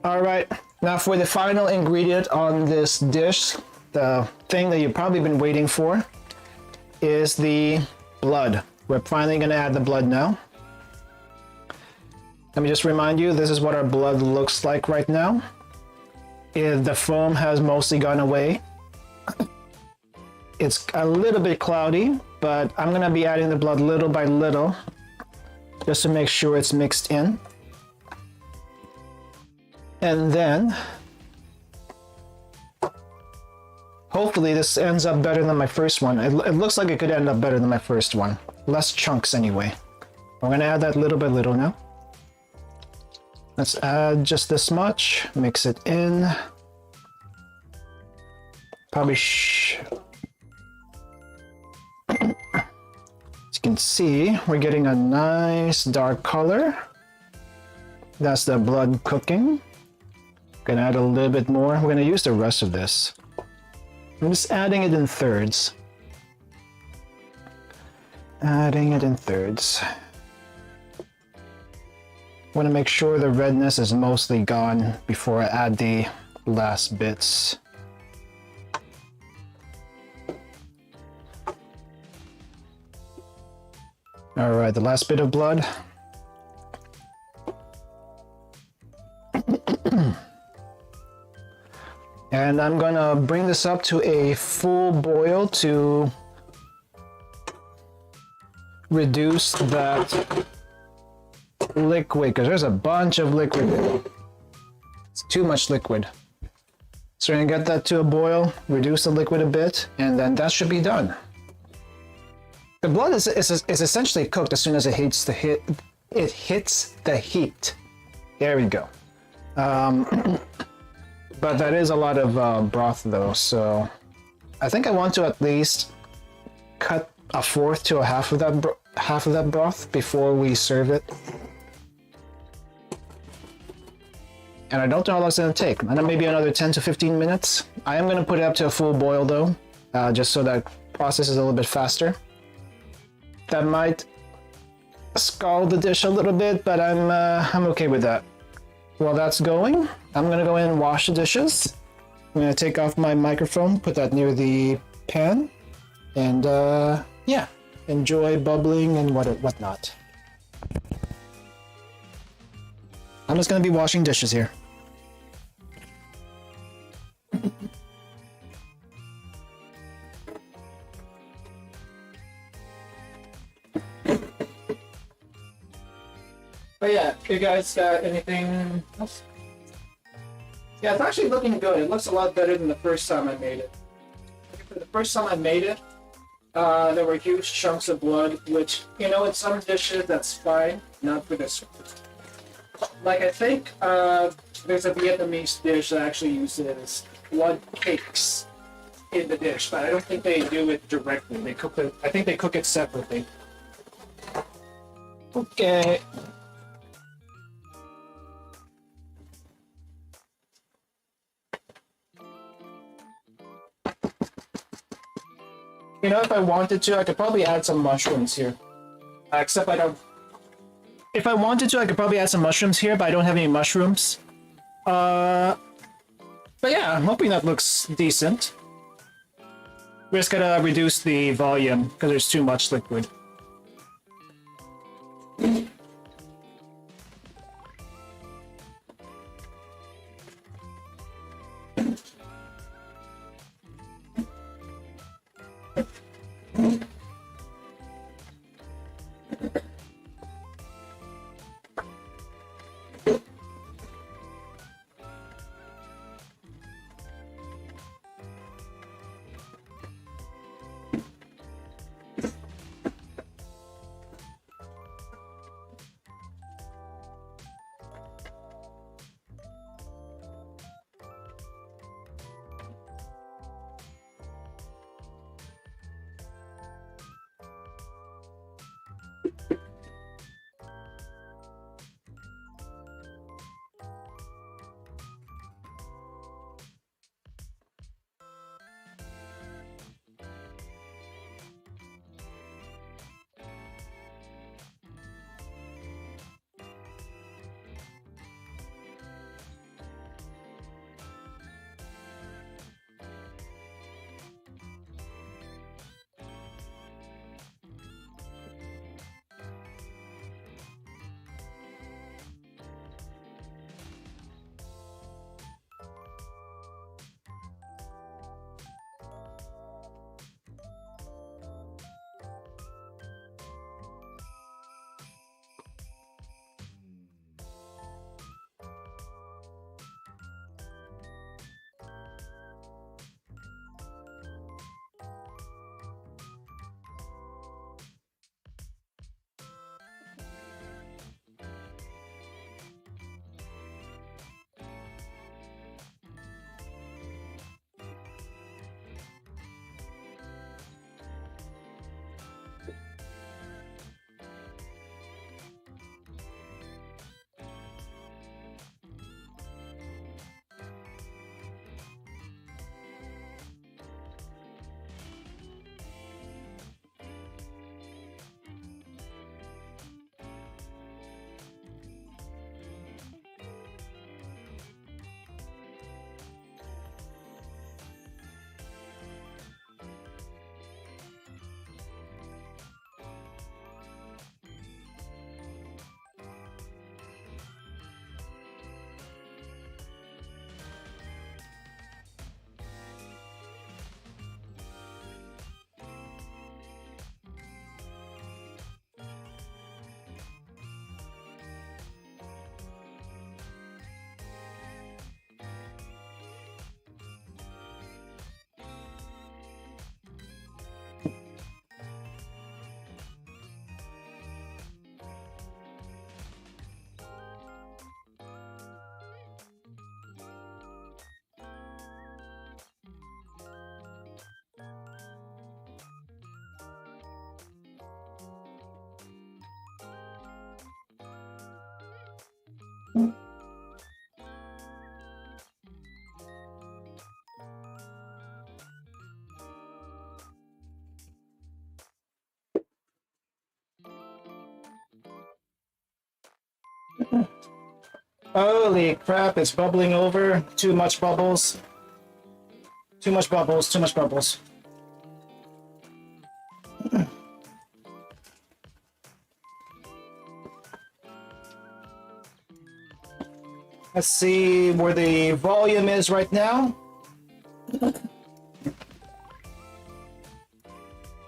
Speaker 2: All right, now for the final ingredient on this dish, the thing that you've probably been waiting for, is the blood. We're finally gonna add the blood now. Let me just remind you, this is what our blood looks like right now. The foam has mostly gone away. It's a little bit cloudy, but I'm gonna be adding the blood little by little, just to make sure it's mixed in. And then, hopefully this ends up better than my first one. It looks like it could end up better than my first one. Less chunks anyway. I'm gonna add that little by little now. Let's add just this much, mix it in. Probably as you can see, we're getting a nice dark color. That's the blood cooking. Gonna add a little bit more. We're gonna use the rest of this. I'm just adding it in thirds. Adding it in thirds. I want to make sure the redness is mostly gone before I add the last bits. All right, the last bit of blood. And I'm gonna bring this up to a full boil to reduce that liquid, because there's a bunch of liquid. It's too much liquid. So we're gonna get that to a boil, reduce the liquid a bit, and then that should be done. The blood is essentially cooked as soon as it hits the heat. There we go. But that is a lot of broth though, so I think I want to at least cut a fourth to a half of that broth before we serve it. And I don't know how long it's going to take. Maybe another 10 to 15 minutes. I am going to put it up to a full boil though, just so that process is a little bit faster. That might scald the dish a little bit, but I'm okay with that. While that's going, I'm going to go in and wash the dishes. I'm going to take off my microphone, put that near the pan, and yeah, enjoy bubbling and whatnot. I'm just going to be washing dishes here. But yeah, you guys got anything else? Yeah, it's actually looking good. It looks a lot better than the first time I made it. For the first time I made it, there were huge chunks of blood, which, you know, in some dishes that's fine, not for this one. Like, I think there's a Vietnamese dish that actually uses blood cakes in the dish, but I don't think they do it directly. They cook it. I think they cook it separately. Okay. You know, if I wanted to, I could probably add some mushrooms here. Except I don't. If I wanted to, I could probably add some mushrooms here, but I don't have any mushrooms. But yeah, I'm hoping that looks decent. We're just gonna reduce the volume because there's too much liquid. Holy crap, it's bubbling over. Too much bubbles. Too much bubbles, too much bubbles. Let's see where the volume is right now.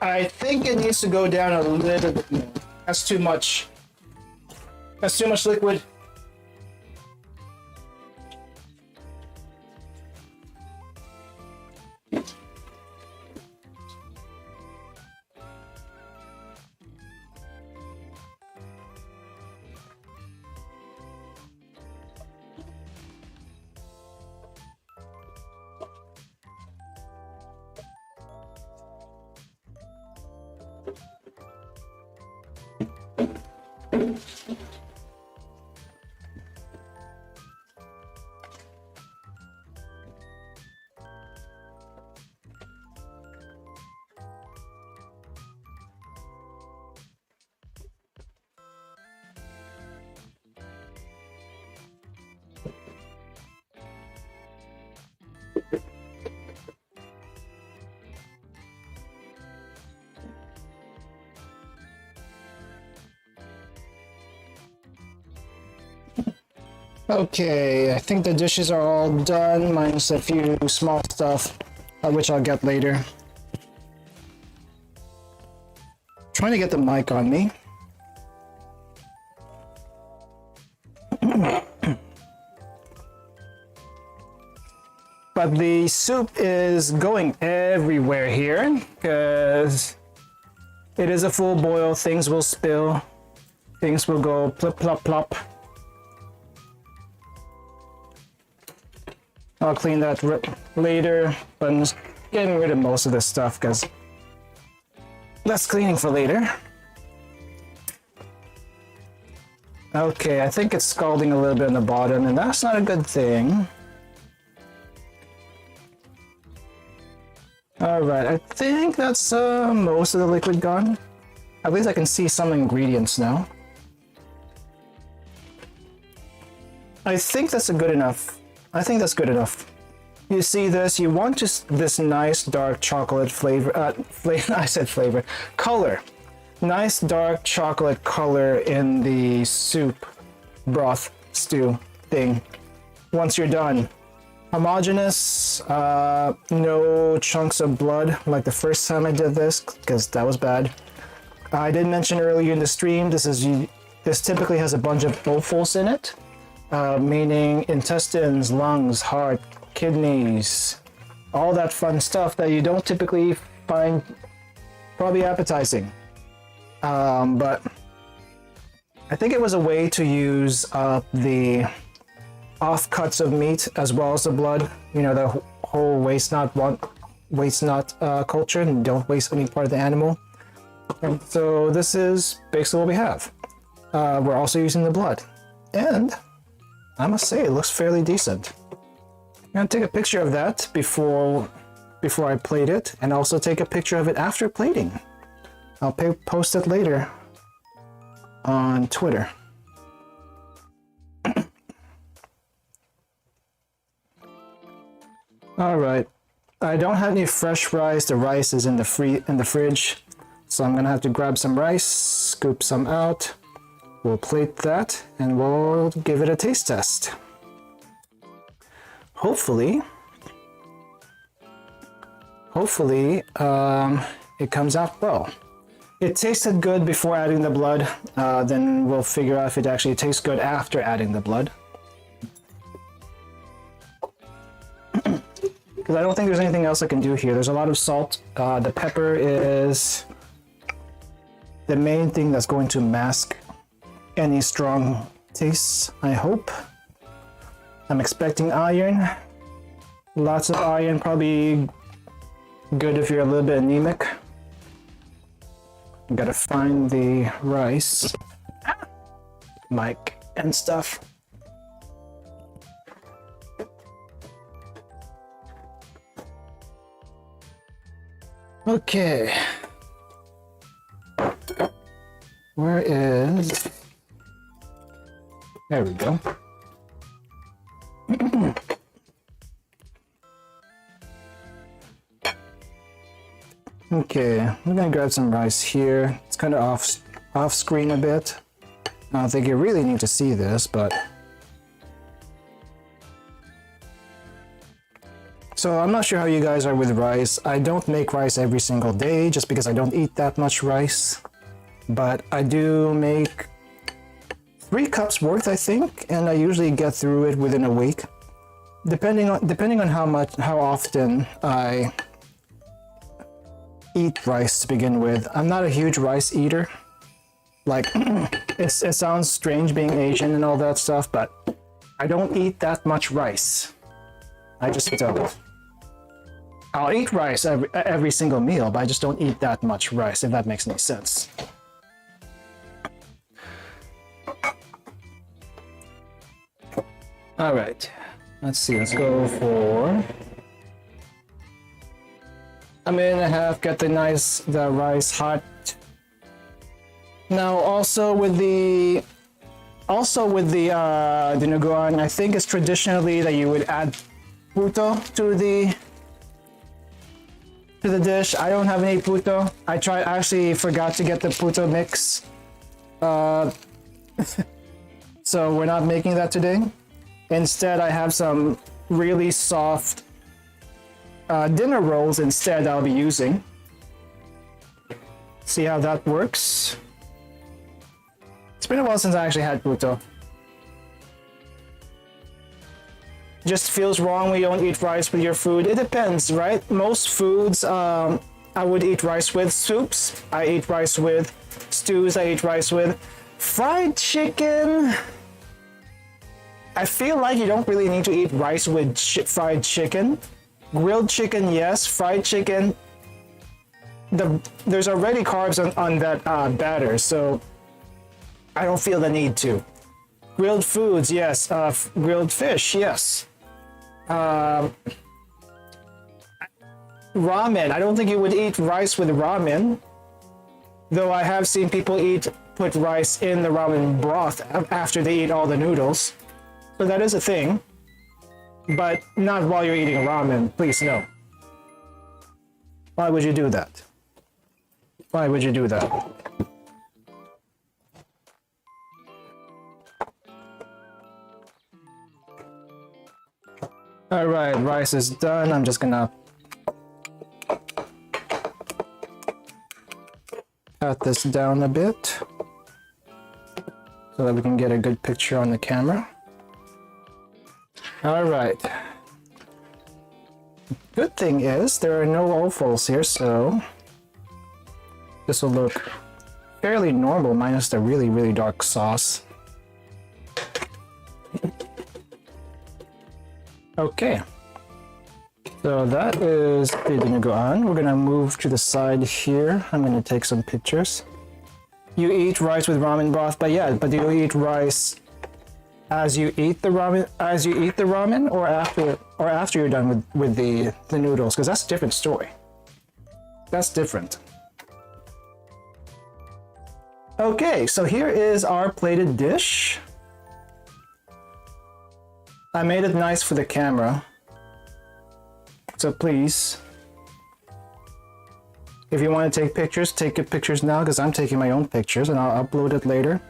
Speaker 2: I think it needs to go down a little bit more. That's too much. That's too much liquid. Okay, I think the dishes are all done, minus a few small stuff, which I'll get later. Trying to get the mic on me. But the soup is going everywhere here, because it is a full boil, things will spill, things will go plop plop plop. I'll clean that later, but I'm just getting rid of most of this stuff because that's cleaning for later. Okay, I think it's scalding a little bit on the bottom, and that's not a good thing. Alright, I think that's most of the liquid gone. At least I can see some ingredients now. I think that's good enough. I think that's good enough. You see this, you want just this nice dark chocolate flavor, I said flavor, color. Nice dark chocolate color in the soup, broth, stew thing. Once you're done. Homogeneous, no chunks of blood like the first time I did this, because that was bad. I did mention earlier in the stream, this typically has a bunch of offals in it, meaning intestines, lungs, heart, kidneys, all that fun stuff that you don't typically find probably appetizing. But I think it was a way to use the offcuts of meat as well as the blood. You know, the whole waste not culture, and don't waste any part of the animal. And so this is basically what we have. We're also using the blood, and I must say it looks fairly decent. I'm gonna take a picture of that before I plate it, and also take a picture of it after plating. I'll post it later on Twitter. All right, I don't have any fresh rice. The rice is in the fridge, so I'm gonna have to grab some rice, scoop some out. We'll plate that, and we'll give it a taste test. Hopefully, it comes out well. It tasted good before adding the blood, then we'll figure out if it actually tastes good after adding the blood. Because I don't think there's anything else I can do here. There's a lot of salt. The pepper is the main thing that's going to mask any strong tastes, I hope. I'm expecting iron. Lots of iron, probably good if you're a little bit anemic. Gotta find the rice, mic, and stuff. Okay. Where is... There we go. Okay, I'm gonna grab some rice here. It's kind of off screen a bit. I don't think you really need to see this, but... So I'm not sure how you guys are with rice. I don't make rice every single day just because I don't eat that much rice. But I do make 3 cups worth, I think, and I usually get through it within a week. Depending on how often I eat rice to begin with. I'm not a huge rice eater. Like, it sounds strange being Asian and all that stuff, but I don't eat that much rice. I just don't. I'll eat rice every single meal, but I just don't eat that much rice, if that makes any sense. All right, let's see, let's go for a minute and a half, get the rice hot. Now also with the Dinuguan, I think it's traditionally that you would add puto to the dish. I don't have any puto. I actually forgot to get the puto mix. So we're not making that today. Instead, I have some really soft dinner rolls instead I'll be using. See how that works. It's been a while since I actually had puto. Just feels wrong when you don't eat rice with your food. It depends, right? Most foods I would eat rice with. Soups, I eat rice with. Stews, I eat rice with. Fried chicken... I feel like you don't really need to eat rice with fried chicken. Grilled chicken, yes. Fried chicken, there's already carbs on that batter, so I don't feel the need to. Grilled foods, yes. Grilled fish, yes. Ramen. I don't think you would eat rice with ramen. Though I have seen people put rice in the ramen broth after they eat all the noodles. So that is a thing. But not while you're eating ramen. Please, no. Why would you do that? Why would you do that? Alright, rice is done. I'm just gonna pat this down a bit so that we can get a good picture on the camera. Alright. Good thing is there are no offals here, so this will look fairly normal minus the really, really dark sauce. Okay, so that is the Dinuguan. We're gonna move to the side here. I'm gonna take some pictures. You eat rice with ramen broth, but do you eat rice as you eat the ramen, or after you're done with the noodles? Because that's a different story. That's different. Okay, so here is our plated dish. I made it nice for the camera. So please, if you want to take pictures, take your pictures now, because I'm taking my own pictures and I'll upload it later.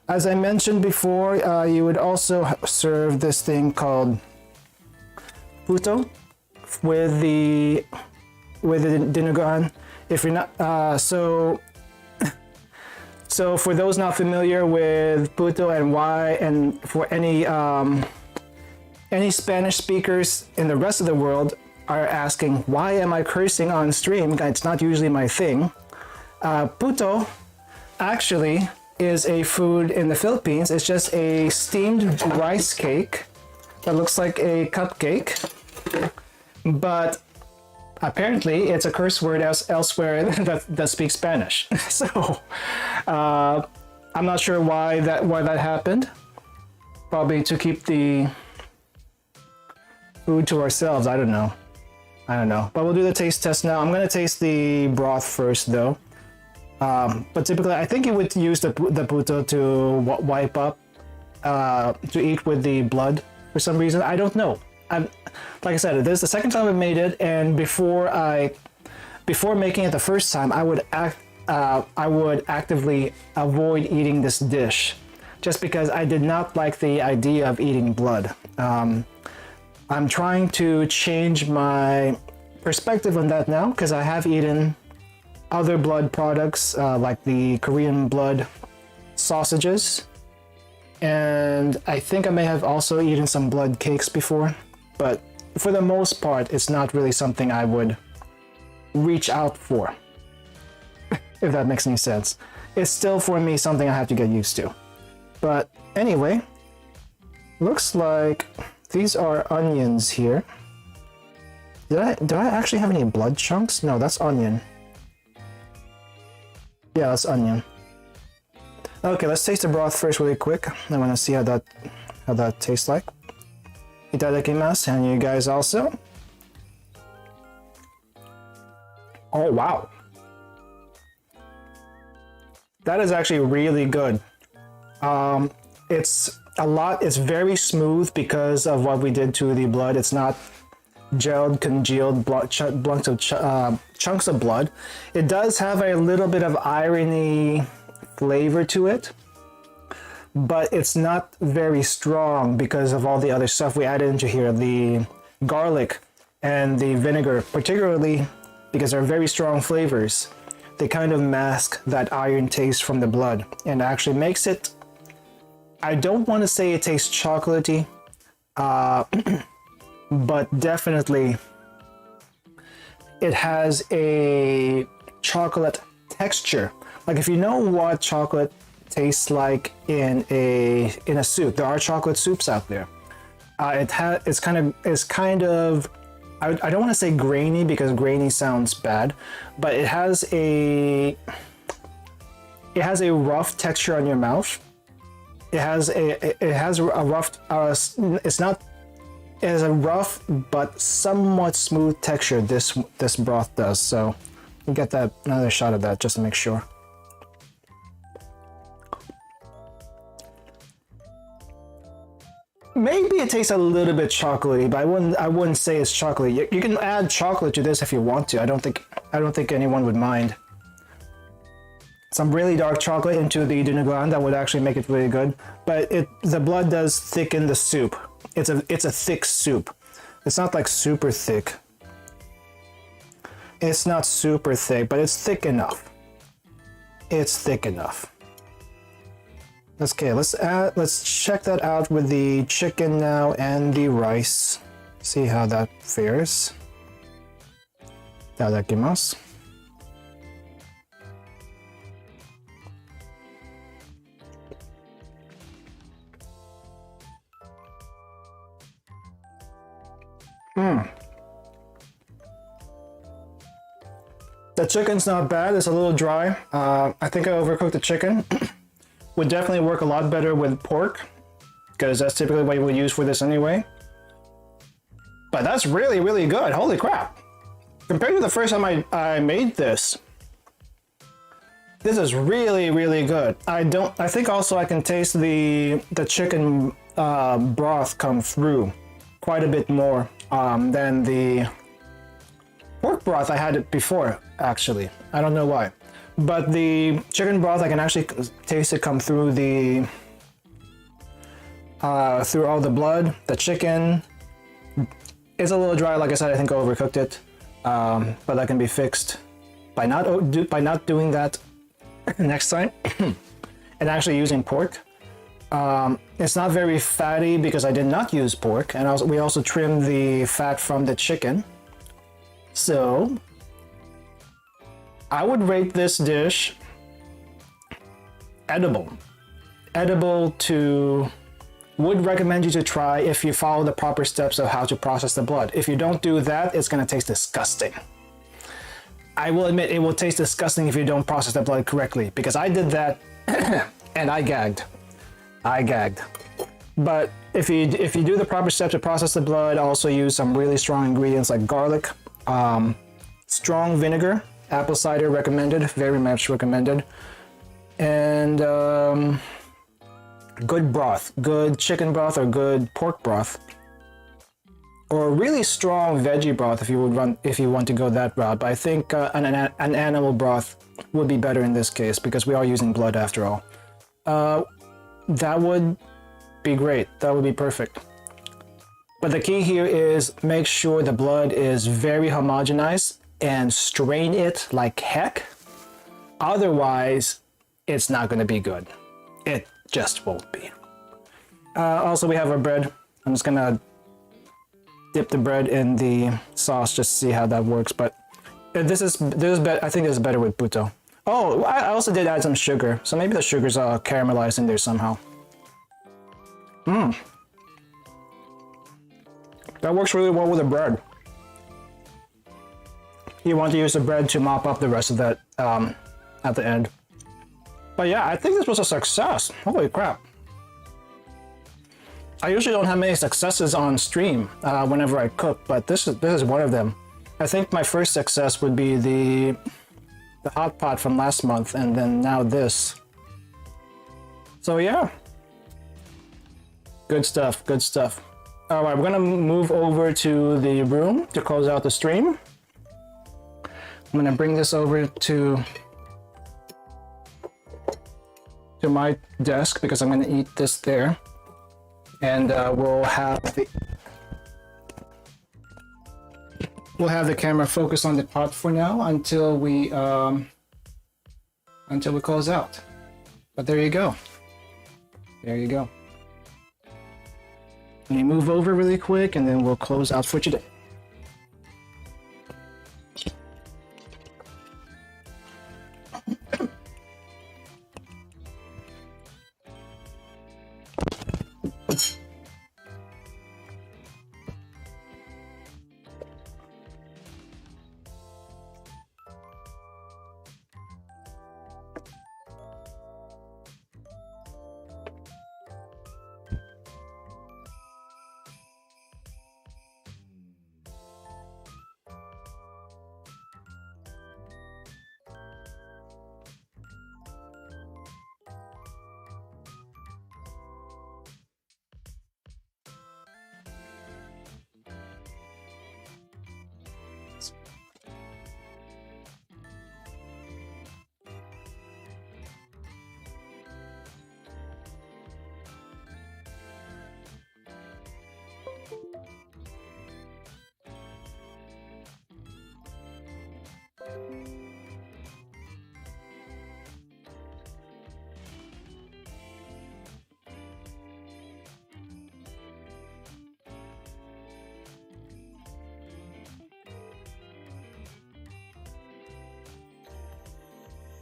Speaker 2: As I mentioned before, you would also serve this thing called puto with the dinuguan. If you're not, so for those not familiar with puto and why, and for any Spanish speakers in the rest of the world are asking, why am I cursing on stream? It's not usually my thing. Puto actually is a food in the Philippines. It's just a steamed rice cake that looks like a cupcake, but apparently it's a curse word elsewhere that speaks Spanish. So I'm not sure why that happened. Probably to keep the food to ourselves. I don't know. But we'll do the taste test now. I'm gonna taste the broth first, though. But typically, I think you would use the puto to wipe up, to eat with the blood for some reason. I don't know. Like I said, this is the second time I made it, and before making it the first time, I would actively avoid eating this dish, just because I did not like the idea of eating blood. I'm trying to change my perspective on that now, because I have eaten other blood products, like the Korean blood sausages, and I think I may have also eaten some blood cakes before, but for the most part, it's not really something I would reach out for, if that makes any sense. It's still, for me, something I have to get used to. But anyway, looks like these are onions here. Do I actually have any blood chunks? No, that's onion. Yeah, that's onion. Okay, let's taste the broth first really quick. I want to see how that tastes like. Itadakimasu, and you guys also. Oh, wow. That is actually really good. It's very smooth because of what we did to the blood. It's not gelled, congealed chunks of blood. It does have a little bit of irony flavor to it, but it's not very strong because of all the other stuff we added into here, the garlic and the vinegar, particularly because they're very strong flavors. They kind of mask that iron taste from the blood and actually makes it, I don't want to say it tastes chocolatey, but definitely it has a chocolate texture. Like, if you know what chocolate tastes like in a soup, there are chocolate soups out there. It's kind of I don't want to say grainy, because grainy sounds bad, but it has a rough texture on your mouth. it has a rough. It's not. It has a rough but somewhat smooth texture. This broth does. So you get that another shot of that just to make sure. Maybe it tastes a little bit chocolatey, but I wouldn't say it's chocolatey. You can add chocolate to this if you want to. I don't think anyone would mind. Some really dark chocolate into the Dinuguan, that would actually make it really good. But the blood does thicken the soup. It's a thick soup. It's not like super thick. It's not super thick, but it's thick enough. It's thick enough. Okay, let's check that out with the chicken now and the rice. See how that fares. Itadakimasu. The chicken's not bad. It's a little dry. I think I overcooked the chicken. Would definitely work a lot better with pork, because that's typically what you would use for this anyway. But that's really, really good. Holy crap. Compared to the first time I made this, this is really, really good. I think also I can taste the chicken broth come through quite a bit more than the pork broth I had it before, actually. I don't know why. But the chicken broth, I can actually taste it come through through all the blood. The chicken is a little dry, like I said. I think I overcooked it, but that can be fixed by not doing that next time, and actually using pork. It's not very fatty because I did not use pork, and we also trimmed the fat from the chicken. So I would rate this dish edible. Would recommend you to try if you follow the proper steps of how to process the blood. If you don't do that, it's gonna taste disgusting. I will admit it will taste disgusting if you don't process the blood correctly, because I did that and I gagged. But if you do the proper steps to process the blood, also use some really strong ingredients like garlic, strong vinegar, apple cider recommended, very much recommended, and good broth, good chicken broth or good pork broth, or really strong veggie broth if you want to go that route. But I think an animal broth would be better in this case because we are using blood after all. That would be great. That would be perfect. But the key here is make sure the blood is very homogenized and strain it like heck. Otherwise, it's not going to be good. It just won't be. Also, we have our bread. I'm just going to dip the bread in the sauce just to see how that works. But I think this is better with puto. Oh, I also did add some sugar. So maybe the sugar's caramelized in there somehow. That works really well with the bread. You want to use the bread to mop up the rest of that at the end. But yeah, I think this was a success. Holy crap. I usually don't have many successes on stream whenever I cook, but this is one of them. I think my first success would be the hot pot from last month, and then now this. So yeah. Good stuff, good stuff. All right, we're gonna move over to the room to close out the stream. I'm gonna bring this over to my desk because I'm gonna eat this there, and we'll have the camera focus on the pot for now until we close out. But there you go. There you go. Let me move over really quick, and then we'll close out for today.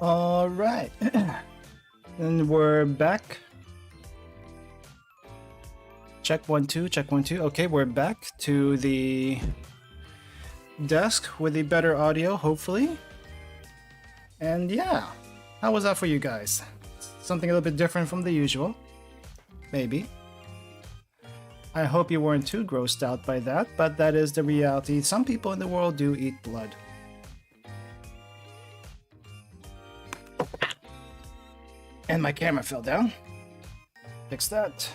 Speaker 1: All right. And we're back. Check 1 2, check 1 2. Okay, we're back to the desk with the better audio, hopefully. And yeah, how was that for you guys? Something a little bit different from the usual. Maybe. I hope you weren't too grossed out by that, but that is the reality. Some people in the world do eat blood. And my camera fell down. Fix that.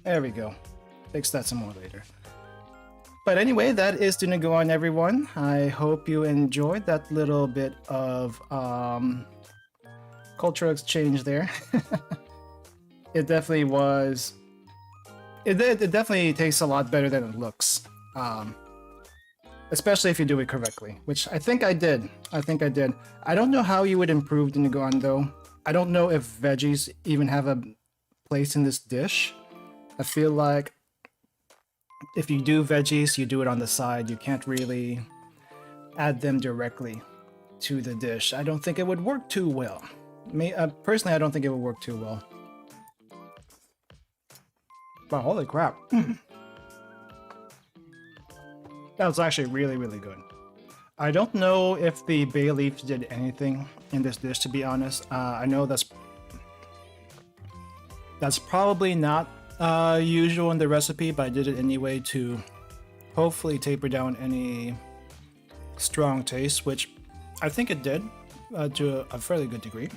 Speaker 1: There we go. Fix that some more later. But anyway, that is Dinuguan, everyone. I hope you enjoyed that little bit of cultural exchange there. It definitely was. It definitely tastes a lot better than it looks. Especially if you do it correctly, which I think I did. I don't know how you would improve Dinuguan though. I don't know if veggies even have a place in this dish. I feel like if you do veggies, you do it on the side. You can't really add them directly to the dish. I don't think it would work too well. Personally, I don't think it would work too well. Wow, holy crap. That was actually really, really good. I don't know if the bay leaf did anything in this dish, to be honest. I know that's probably not usual in the recipe, but I did it anyway to hopefully taper down any strong taste, which I think it did to a fairly good degree.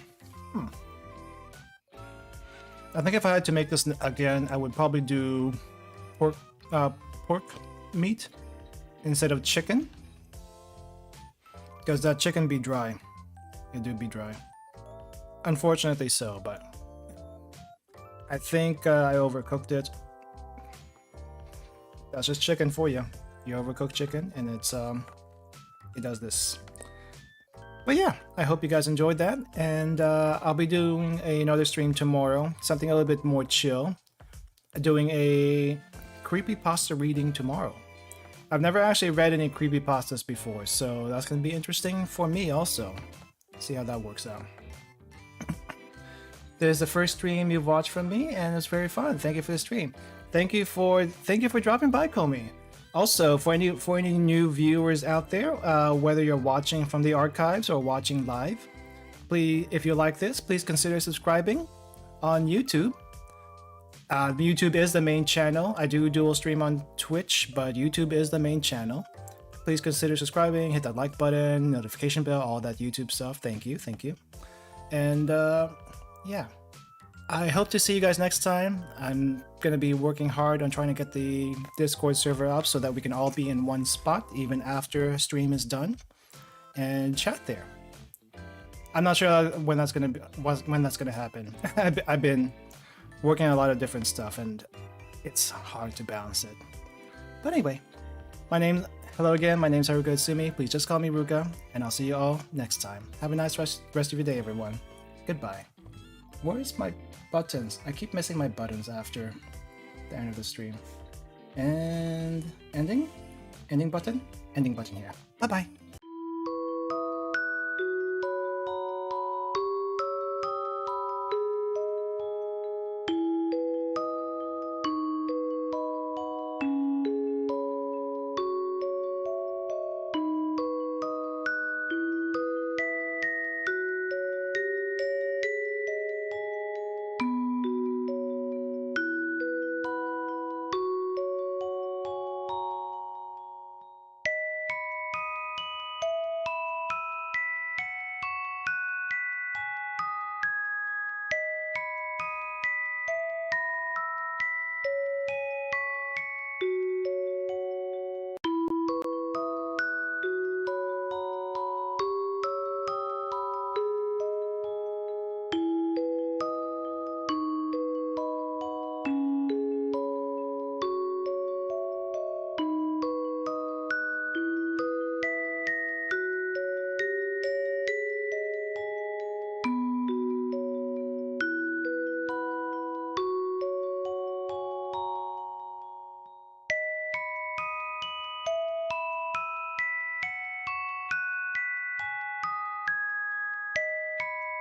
Speaker 1: I think if I had to make this again, I would probably do pork meat instead of chicken, because that chicken be dry. It do be dry. Unfortunately so, but I think I overcooked it. That's just chicken for you. You overcook chicken and it does this. But yeah, I hope you guys enjoyed that, and I'll be doing another stream tomorrow, something a little bit more chill. Doing a creepypasta reading tomorrow. I've never actually read any creepypastas before, so that's going to be interesting for me also. See how that works out. This is the first stream you've watched from me, and it's very fun. Thank you for the stream. Thank you for dropping by, Komi. Also, for any new viewers out there, whether you're watching from the archives or watching live, please, if you like this, please consider subscribing on YouTube. YouTube is the main channel. I do dual stream on Twitch, but YouTube is the main channel. Please consider subscribing, hit that like button, notification bell, all that YouTube stuff. Thank you. And yeah, I hope to see you guys next time. I'm gonna be working hard on trying to get the Discord server up so that we can all be in one spot even after stream is done and chat there. I'm not sure when that's gonna happen. I've been working on a lot of different stuff and it's hard to balance it. But anyway, hello again, my name's Haruka Itsumi. Please just call me Ruka, and I'll see you all next time. Have a nice rest of your day, everyone. Goodbye. Where's my buttons? I keep missing my buttons after the end of the stream. And ending button here. Bye bye.